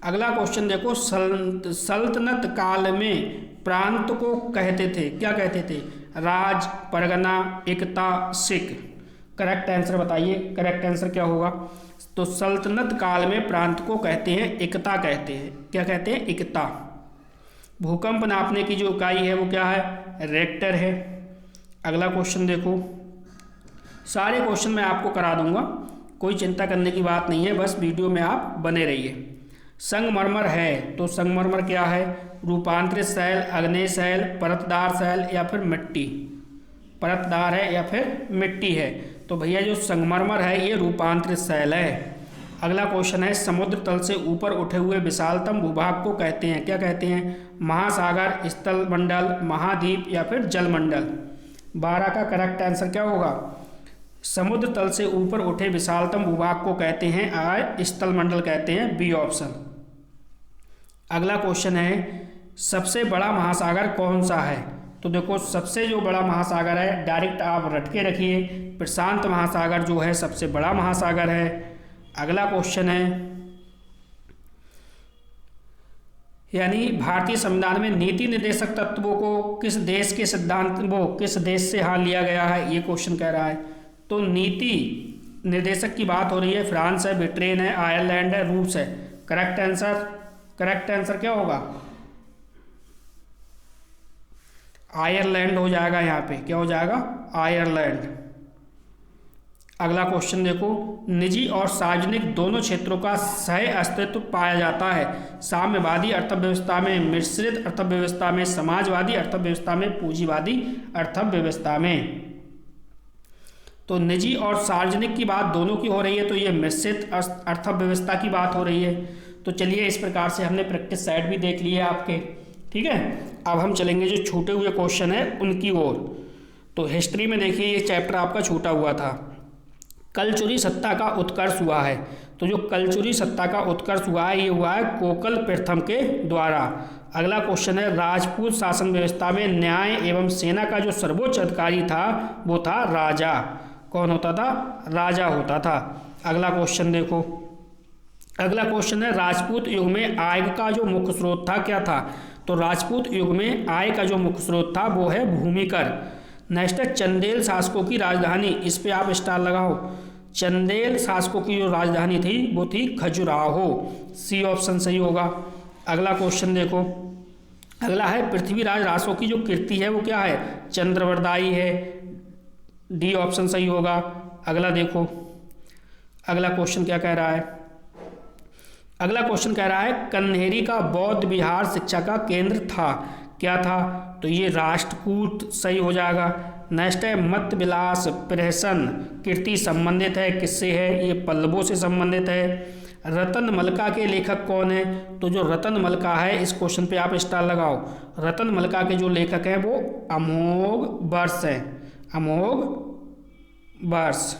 अगला क्वेश्चन देखो, सल्तनत काल में प्रांत को कहते थे, क्या कहते थे? राज, परगना, एकता, सिख। करेक्ट आंसर बताइए, करेक्ट आंसर क्या होगा? तो सल्तनत काल में प्रांत को कहते हैं एकता कहते हैं। क्या कहते हैं? एकता। भूकंप नापने की जो इकाई है वो क्या है? रेक्टर है। अगला क्वेश्चन देखो, सारे क्वेश्चन मैं आपको करा दूंगा, कोई चिंता करने की बात नहीं है, बस वीडियो में आप बने रहिए। संगमरमर है, तो संगमरमर क्या है? रूपांतरित शैल, अग्नेय शैल, परतदार शैल या फिर मिट्टी? परतदार है या फिर मिट्टी है? तो भैया जो संगमरमर है ये रूपांतरित शैल है। अगला क्वेश्चन है, समुद्र तल से ऊपर उठे हुए विशालतम भूभाग को कहते हैं, क्या कहते हैं? महासागर, स्थल मंडल, महाद्वीप या फिर जलमंडल? 12 का करेक्ट आंसर क्या होगा? समुद्र तल से ऊपर उठे विशालतम भूभाग को कहते हैं स्थल मंडल कहते हैं, बी ऑप्शन। अगला क्वेश्चन है, सबसे बड़ा महासागर कौन सा है? तो देखो सबसे जो बड़ा महासागर है, डायरेक्ट आप रट के रखिए, प्रशांत महासागर जो है सबसे बड़ा महासागर है। अगला क्वेश्चन है, यानी भारतीय संविधान में नीति निर्देशक तत्वों को किस देश के सिद्धांत वो किस देश से लिया गया है, ये क्वेश्चन कह रहा है। तो नीति निर्देशक की बात हो रही है, फ्रांस है, ब्रिटेन है, आयरलैंड है, रूस है। करेक्ट आंसर क्या होगा? आयरलैंड हो जाएगा, यहाँ पे क्या हो जाएगा? आयरलैंड। अगला क्वेश्चन देखो, निजी और सार्वजनिक दोनों क्षेत्रों का सह अस्तित्व पाया जाता है साम्यवादी अर्थव्यवस्था में, मिश्रित अर्थव्यवस्था में, समाजवादी अर्थव्यवस्था में, पूंजीवादी अर्थव्यवस्था में। तो निजी और सार्वजनिक की बात दोनों की हो रही है, तो ये मिश्रित अर्थव्यवस्था की बात हो रही है। तो चलिए इस प्रकार से हमने प्रैक्टिस सेट भी देख लिए आपके, ठीक है। अब हम चलेंगे जो छूटे हुए क्वेश्चन है उनकी ओर। तो हिस्ट्री में देखिए ये चैप्टर आपका छूटा हुआ था, कलचुरी सत्ता का उत्कर्ष हुआ है। तो जो कलचुरी सत्ता का उत्कर्ष हुआ है ये हुआ है कोकल प्रथम के द्वारा। अगला क्वेश्चन है, राजपूत शासन व्यवस्था में न्याय एवं सेना का जो सर्वोच्च अधिकारी था वो था राजा। कौन होता था? राजा होता था। अगला क्वेश्चन देखो, अगला क्वेश्चन है, राजपूत युग में आय का जो मुख्य स्रोत था क्या था? तो राजपूत युग में आय का जो मुख्य स्रोत था वो है भूमिकर। नेक्स्ट है, चंदेल शासकों की राजधानी, इस पे आप स्टार लगाओ। चंदेल शासकों की जो राजधानी थी वो थी खजुराहो, सी ऑप्शन सही होगा। अगला क्वेश्चन देखो, अगला है, पृथ्वीराज रासों की जो कीर्ति है वो क्या है? चंद्रवरदायी है, डी ऑप्शन सही होगा। अगला देखो, अगला क्वेश्चन क्या कह रहा है? अगला क्वेश्चन कह रहा है, कन्हेरी का बौद्ध विहार शिक्षा का केंद्र था, क्या था? तो ये राष्ट्रकूट सही हो जाएगा। नेक्स्ट है, मत विलास प्रहसन कीर्ति संबंधित है, किससे है? ये पल्लवों से संबंधित है। रतन मलका के लेखक कौन है? तो जो रतन मलका है इस क्वेश्चन पे आप स्टार लगाओ। रतन मलका के जो लेखक हैं वो अमोघ वर्ष हैं, अमोघ वर्ष,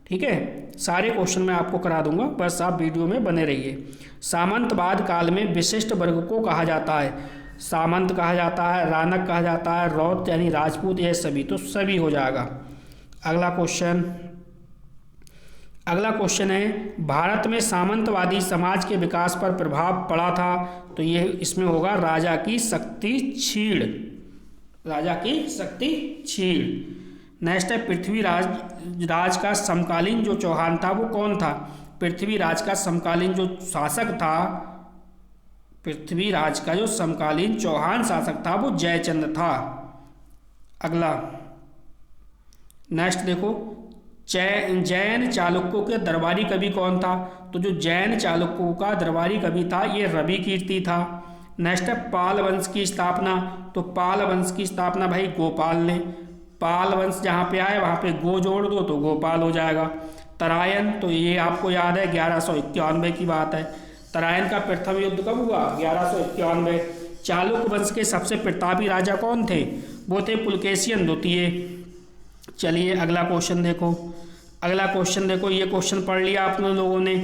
ठीक है। सारे क्वेश्चन मैं आपको करा दूंगा, बस आप वीडियो में बने रहिए। सामंतवाद काल में विशिष्ट वर्ग को कहा जाता है, सामंत कहा जाता है, राणक कहा जाता है, रौत यानी राजपूत, ये सभी, तो सभी हो जाएगा। अगला क्वेश्चन है, भारत में सामंतवादी समाज के विकास पर प्रभाव पड़ा था, तो ये इसमें होगा राजा की शक्ति छीड़, राजा की शक्ति छीड़। नेक्स्ट है, पृथ्वीराज का समकालीन जो चौहान था वो कौन था? पृथ्वीराज का समकालीन जो शासक था, पृथ्वीराज का जो समकालीन चौहान शासक था वो जयचंद था। अगला नेक्स्ट देखो, जैन चालुक्यों के दरबारी कवि कौन था? तो जो जैन चालुक्यों का दरबारी कवि था ये रवि कीर्ति था। नेक्स्ट है, पाल वंश की स्थापना, तो पाल वंश की स्थापना भाई गोपाल ने। पाल वंश जहाँ पे आए वहाँ पे गो जोड़ दो तो गोपाल हो जाएगा। तरायन, तो ये आपको याद है 1191 की बात है। तरायन का प्रथम युद्ध कब हुआ? 1191। चालुक्य वंश के सबसे प्रतापी राजा कौन थे? वो थे पुलकेशियन द्वितीय। चलिए अगला क्वेश्चन देखो, अगला क्वेश्चन देखो, ये क्वेश्चन पढ़ लिया आप लोगों ने।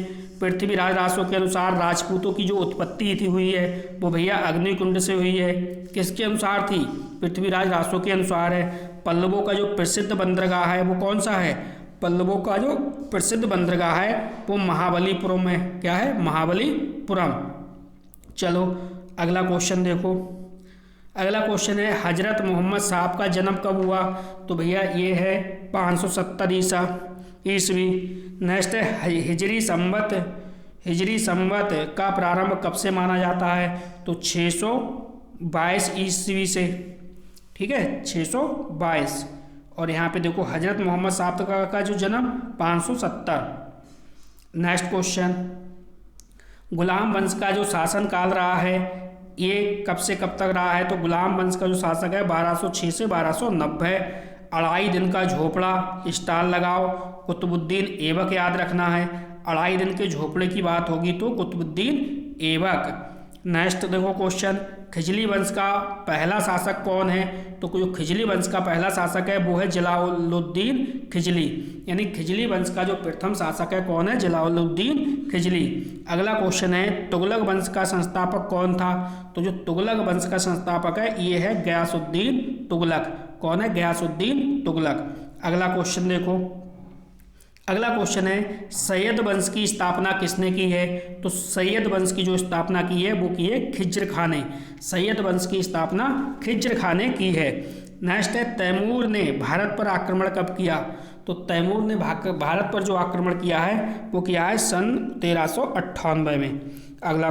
पृथ्वीराज रासों के अनुसार राजपूतों की जो उत्पत्ति हुई है वो भैया अग्निकुंड से हुई है। किसके अनुसार थी? पृथ्वीराज रासों के अनुसार है। पल्लवों का जो प्रसिद्ध बंदरगाह है वो कौन सा है? पल्लवों का जो प्रसिद्ध बंदरगाह है वो महाबलीपुरम है। क्या है? महाबलीपुरम। चलो अगला क्वेश्चन देखो। अगला क्वेश्चन है हजरत मोहम्मद साहब का जन्म कब हुआ? तो भैया ये है 570 ईस्वी। नेक्स्ट है हिजरी संवत का प्रारंभ कब से माना जाता है? तो 622 ईस्वी से। ठीक है, 622। और यहाँ पे देखो हजरत मोहम्मद साहब का जो जन्म 570। नेक्स्ट क्वेश्चन, गुलाम वंश का जो शासन काल रहा है ये कब से कब तक रहा है? तो गुलाम वंश का जो शासक है 1206 से 1290। अढ़ाई दिन का झोपड़ा, स्टाल लगाओ, कुतुबुद्दीन ऐबक याद रखना है। अढ़ाई दिन के झोपड़े की बात होगी तो कुतुबुद्दीन ऐबक। नेक्स्ट देखो क्वेश्चन, खिजली वंश का पहला शासक कौन है? तो जो खिजली वंश का पहला शासक है वो है जलालुद्दीन खिजली। यानी खिजली वंश का जो प्रथम शासक है कौन है? जलालुद्दीन खिजली। अगला क्वेश्चन है तुगलक वंश का संस्थापक कौन था? तो जो तुगलक वंश का संस्थापक है ये है गयासुद्दीन तुगलक। कौन है? गयासुद्दीन तुगलक। अगला क्वेश्चन देखो। अगला क्वेश्चन है सैयद वंश की स्थापना किसने की है? तो सैयद वंश की जो स्थापना की है वो की है खिज्र खान ने। सैयद वंश की स्थापना खिज्र खान ने की है। नेक्स्ट है तैमूर ने भारत पर आक्रमण कब किया? तो तैमूर ने भारत पर जो आक्रमण किया है वो किया है सन 1398 में। अगला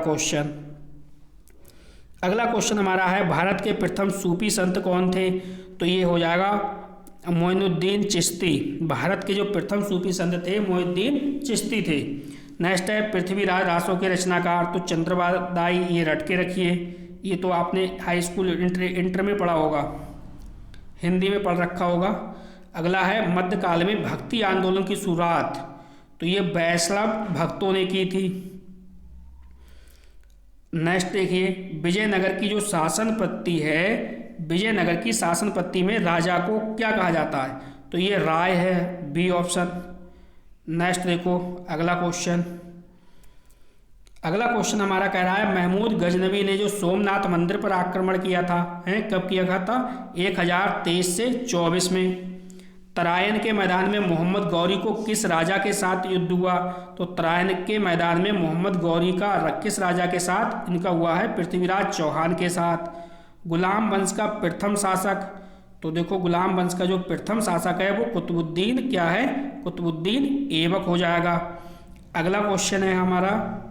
क्वेश्चन हमारा है भारत के प्रथम सूफी संत कौन थे? तो ये हो जाएगा मोइनुद्दीन चिश्ती। भारत के जो प्रथम सूफी संत थे मोइनुद्दीन चिश्ती थे। नेक्स्ट है पृथ्वीराज रासों के रचनाकार। तो चंद्रवादाई, ये रट के रखिए, ये तो आपने हाई स्कूल इंटर में पढ़ा होगा, हिंदी में पढ़ रखा होगा। अगला है मध्यकाल में भक्ति आंदोलन की शुरुआत। तो ये वैष्णव भक्तों ने की थी। नेक्स्ट देखिए विजयनगर की जो शासन पद्धति है, विजयनगर की शासन पद्धति में राजा को क्या कहा जाता है? तो ये राय है, बी ऑप्शन। नेक्स्ट देखो अगला क्वेश्चन हमारा कह रहा है महमूद गजनवी ने जो सोमनाथ मंदिर पर आक्रमण किया था कब किया था? 1023 से 24 में। तराइन के मैदान में मोहम्मद गौरी को किस राजा के साथ युद्ध हुआ? तो तराइन के मैदान में मोहम्मद गौरी का किस राजा के साथ इनका हुआ है? पृथ्वीराज चौहान के साथ। गुलाम वंश का प्रथम शासक, तो देखो गुलाम वंश का जो प्रथम शासक है वो कुतुबुद्दीन क्या है? कुतुबुद्दीन ऐबक हो जाएगा। अगला क्वेश्चन है हमारा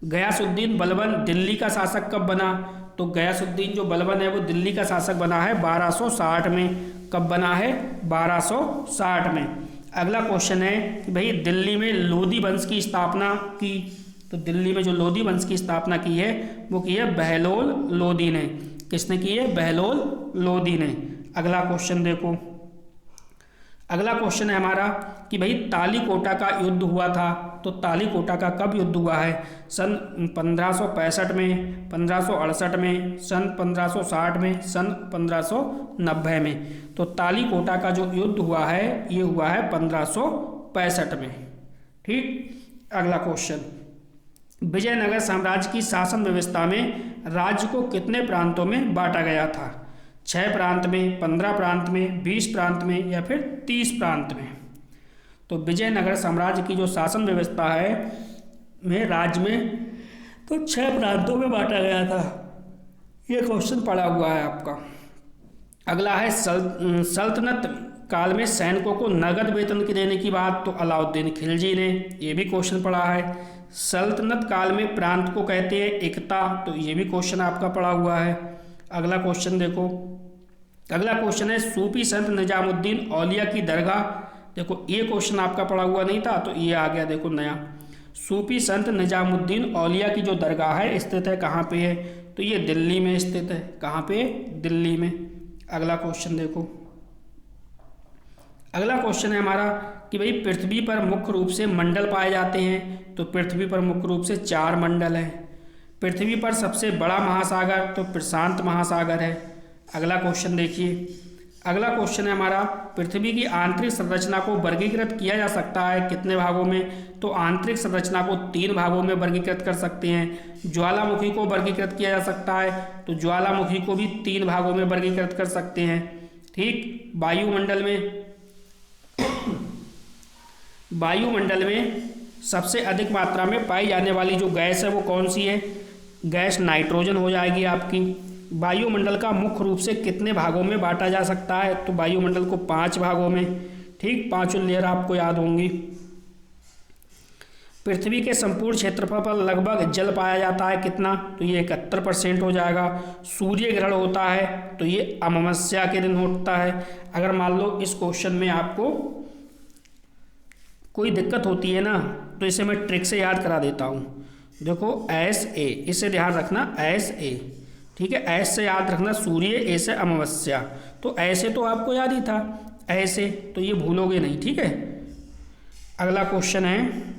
गयासुद्दीन बलबन दिल्ली का शासक कब बना? तो गयासुद्दीन जो बलबन है वो दिल्ली का शासक बना है 1260 में। कब बना है? 1260 में। अगला क्वेश्चन है कि भाई दिल्ली में लोधी वंश की स्थापना की। तो दिल्ली में जो लोधी वंश की स्थापना की है वो की है बहलोल लोधी ने। किसने की है? बहलोल लोधी ने। अगला क्वेश्चन देखो। अगला क्वेश्चन है हमारा कि भाई तालीकोटा का युद्ध हुआ था। तो तालीकोटा का कब युद्ध हुआ है? सन 1565 में, 1568 में, सन 1560 में, सन 1590 में। तो तालीकोटा का जो युद्ध हुआ है ये हुआ है 1565 में। ठीक। अगला क्वेश्चन, विजयनगर साम्राज्य की शासन व्यवस्था में राज्य को कितने प्रांतों में बांटा गया था? 6 प्रांत में, 15 प्रांत में, 20 प्रांत में या फिर 30 प्रांत में? तो विजयनगर साम्राज्य की जो शासन व्यवस्था है में राज्य में तो 6 प्रांतों में बांटा गया था। ये क्वेश्चन पड़ा हुआ है आपका। अगला है सल्तनत काल में सैनिकों को नगद वेतन की देने की बात। तो अलाउद्दीन खिलजी ने। ये भी क्वेश्चन पड़ा है। सल्तनत काल में प्रांत को कहते हैं एकता। तो ये भी क्वेश्चन आपका पड़ा हुआ है। अगला क्वेश्चन देखो। अगला क्वेश्चन है सूफी संत निजामुद्दीन औलिया की दरगाह। देखो ये क्वेश्चन आपका पड़ा हुआ नहीं था तो ये आ गया देखो नया। सूफी संत निजामुद्दीन औलिया की जो दरगाह है स्थित है कहाँ पे है? तो ये दिल्ली में स्थित है। कहाँ पे? दिल्ली में। अगला क्वेश्चन देखो। अगला क्वेश्चन है हमारा कि भाई पृथ्वी पर मुख्य रूप से मंडल पाए जाते हैं। तो पृथ्वी पर मुख्य रूप से 4 मंडल हैं। पृथ्वी पर सबसे बड़ा महासागर तो प्रशांत महासागर है। अगला क्वेश्चन देखिए। अगला क्वेश्चन है हमारा पृथ्वी की आंतरिक संरचना को वर्गीकृत किया जा सकता है कितने भागों में? तो आंतरिक संरचना को 3 भागों में वर्गीकृत कर सकते हैं। ज्वालामुखी को वर्गीकृत किया जा सकता है तो ज्वालामुखी को भी 3 भागों में वर्गीकृत कर सकते हैं। ठीक। वायुमंडल में सबसे अधिक मात्रा में पाई जाने वाली जो गैस है वो कौन सी है? गैस नाइट्रोजन हो जाएगी आपकी। वायुमंडल का मुख्य रूप से कितने भागों में बांटा जा सकता है, तो वायुमंडल को 5 भागों में, ठीक, 5 लेयर आपको याद होंगी। पृथ्वी के संपूर्ण क्षेत्रफल पर लगभग जल पाया जाता है कितना, तो ये 71% हो जाएगा। सूर्य ग्रहण होता है तो ये अमावस्या के दिन होता है। अगर मान लो इस क्वेश्चन में आपको कोई दिक्कत होती है ना, तो इसे मैं ट्रिक से याद करा देता हूँ। देखो SA, इसे ध्यान रखना, SA, ठीक है, एस से याद रखना सूर्य, ए से अमावस्या। तो ऐसे तो आपको याद ही था, ऐसे तो ये भूलोगे नहीं, ठीक है। अगला क्वेश्चन है,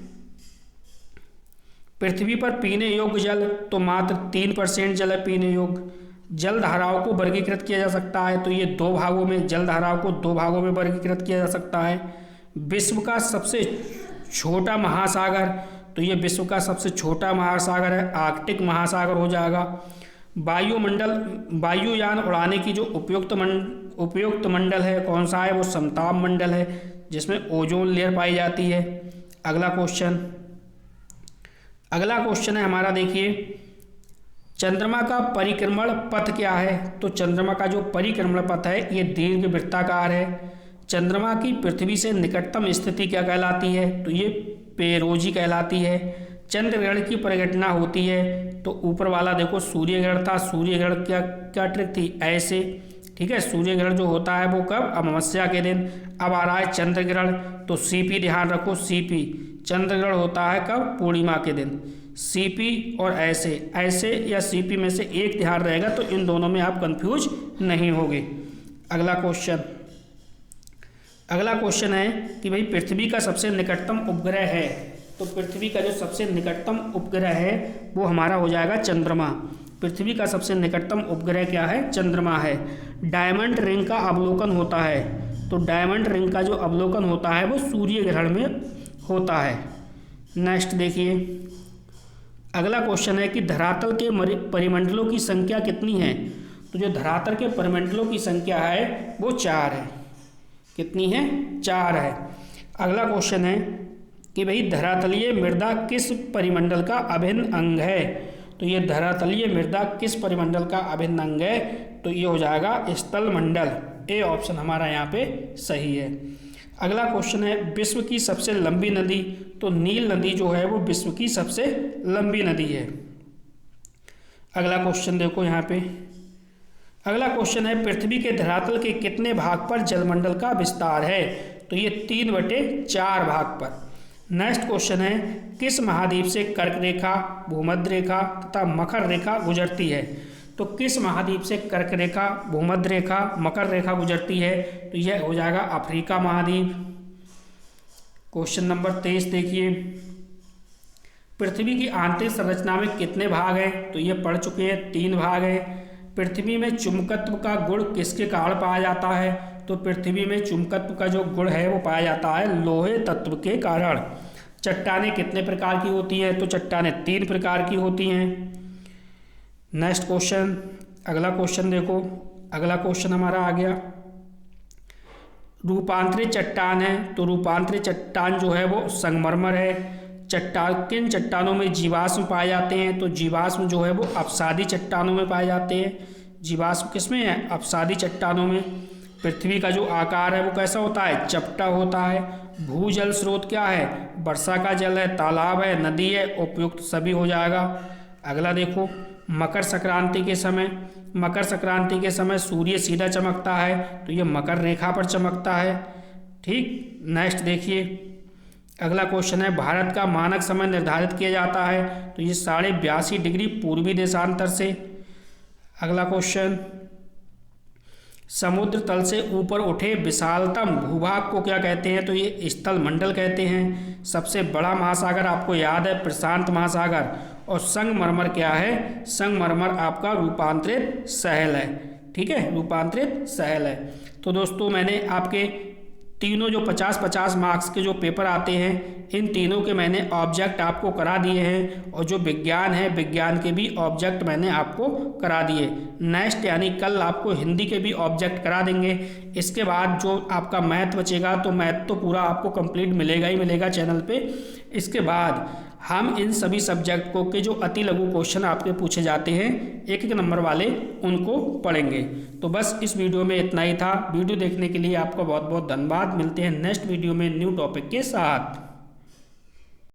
पृथ्वी पर पीने योग्य जल तो मात्र 3% जल है पीने योग्य। जल धाराओं को वर्गीकृत किया जा सकता है, तो ये 2 भागों में, जल धाराओं को 2 भागों में वर्गीकृत किया जा सकता है। विश्व का सबसे छोटा महासागर, तो ये विश्व का सबसे छोटा महासागर है, आर्कटिक महासागर हो जाएगा। वायुयान उड़ाने की जो उपयुक्त मंडल है कौन सा है, वो समताप मंडल है, जिसमें ओजोन लेयर पाई जाती है। अगला क्वेश्चन है हमारा, देखिए, चंद्रमा का परिक्रमण पथ क्या है, तो चंद्रमा का जो परिक्रमण पथ है ये दीर्घ वृत्ताकार है। चंद्रमा की पृथ्वी से निकटतम स्थिति क्या कहलाती है, तो ये पेरोजी कहलाती है। चंद्र ग्रहण की परिघटना होती है, तो ऊपर वाला देखो सूर्य ग्रहण था, सूर्य ग्रहण क्या ट्रिक थी, ऐसे, ठीक है। सूर्य ग्रहण जो होता है वो कब, अमावस्या के दिन। अब आ रहा है चंद्र ग्रहण, तो CP ध्यान रखो, CP चंद्र ग्रहण होता है कब, पूर्णिमा के दिन। CP और ऐसे या CP में से एक ध्यान रहेगा, तो इन दोनों में आप कंफ्यूज नहीं होगे। अगला क्वेश्चन है कि भाई पृथ्वी का सबसे निकटतम उपग्रह है, तो पृथ्वी का जो सबसे निकटतम उपग्रह है वो हमारा हो जाएगा चंद्रमा। पृथ्वी का सबसे निकटतम उपग्रह क्या है, चंद्रमा है। डायमंड रिंग का अवलोकन होता है, तो डायमंड रिंग का जो अवलोकन होता है वो सूर्य ग्रहण में होता है। नेक्स्ट देखिए, अगला क्वेश्चन है कि धरातल के परिमंडलों की संख्या कितनी है, तो जो धरातल के परिमंडलों की संख्या है वो 4 है। कितनी है, 4 है। अगला क्वेश्चन है कि भाई धरातलीय मृदा किस परिमंडल का अभिन्न अंग है, तो ये धरातलीय मृदा किस परिमंडल का अभिन्न अंग है, तो ये हो जाएगा स्थल मंडल। ए ऑप्शन हमारा यहाँ पे सही है। अगला क्वेश्चन है, विश्व की सबसे लंबी नदी, तो नील नदी जो है वो विश्व की सबसे लंबी नदी है। अगला क्वेश्चन देखो यहाँ पे, अगला क्वेश्चन है, पृथ्वी के धरातल के कितने भाग पर जलमंडल का विस्तार है, तो ये 3/4 भाग पर। नेक्स्ट क्वेश्चन है, किस महाद्वीप से कर्क रेखा, भूमध्य रेखा तथा मकर रेखा गुजरती है, तो किस महाद्वीप से कर्क रेखा, भूमध्य रेखा, मकर रेखा गुजरती है, तो यह हो जाएगा अफ्रीका महाद्वीप। क्वेश्चन नंबर 23 देखिए, पृथ्वी की आंतरिक संरचना में कितने भाग हैं, तो ये पढ़ चुके हैं, 3 भाग हैं। पृथ्वी में चुंबकत्व का गुण किसके कारण पाया जाता है, तो पृथ्वी में चुंबकत्व का जो गुण है वो पाया जाता है लोहे तत्व के कारण। चट्टानें कितने प्रकार की होती हैं, तो चट्टानें 3 प्रकार की होती हैं। नेक्स्ट क्वेश्चन, अगला क्वेश्चन देखो, अगला क्वेश्चन हमारा आ गया, रूपांतरित चट्टान है, तो रूपांतरित चट्टान जो है वो संगमरमर है। किन चट्टानों में जीवाश्म पाए जाते हैं, तो जीवाश्म जो है वो अपसादी चट्टानों में पाए जाते हैं। जीवाश्म किसमें है, अपसादी चट्टानों में। पृथ्वी का जो आकार है वो कैसा होता है, चपटा होता है। भूजल स्रोत क्या है, वर्षा का जल है, तालाब है, नदी है, उपयुक्त सभी हो जाएगा। अगला देखो, मकर संक्रांति के समय सूर्य सीधा चमकता है, तो ये मकर रेखा पर चमकता है, ठीक। नेक्स्ट देखिए, अगला क्वेश्चन है, भारत का मानक समय निर्धारित किया जाता है, तो ये 82.5 डिग्री पूर्वी देशांतर से। अगला क्वेश्चन, समुद्र तल से ऊपर उठे विशालतम भूभाग को क्या कहते हैं, तो ये स्थल मंडल कहते हैं। सबसे बड़ा महासागर आपको याद है प्रशांत महासागर। और संगमरमर क्या है, संगमरमर आपका रूपांतरित सहल है, ठीक है, रूपांतरित सहल है। तो दोस्तों मैंने आपके तीनों जो 50-50 मार्क्स के जो पेपर आते हैं, इन तीनों के मैंने ऑब्जेक्ट आपको करा दिए हैं, और जो विज्ञान है विज्ञान के भी ऑब्जेक्ट मैंने आपको करा दिए। नेक्स्ट यानी कल आपको हिंदी के भी ऑब्जेक्ट करा देंगे। इसके बाद जो आपका मैथ बचेगा, तो मैथ तो पूरा आपको कंप्लीट मिलेगा ही मिलेगा चैनल पे। इसके बाद हम इन सभी सब्जेक्ट को के जो अति लघु क्वेश्चन आपके पूछे जाते हैं एक एक नंबर वाले, उनको पढ़ेंगे। तो बस इस वीडियो में इतना ही था। वीडियो देखने के लिए आपका बहुत बहुत धन्यवाद। मिलते हैं नेक्स्ट वीडियो में न्यू टॉपिक के साथ।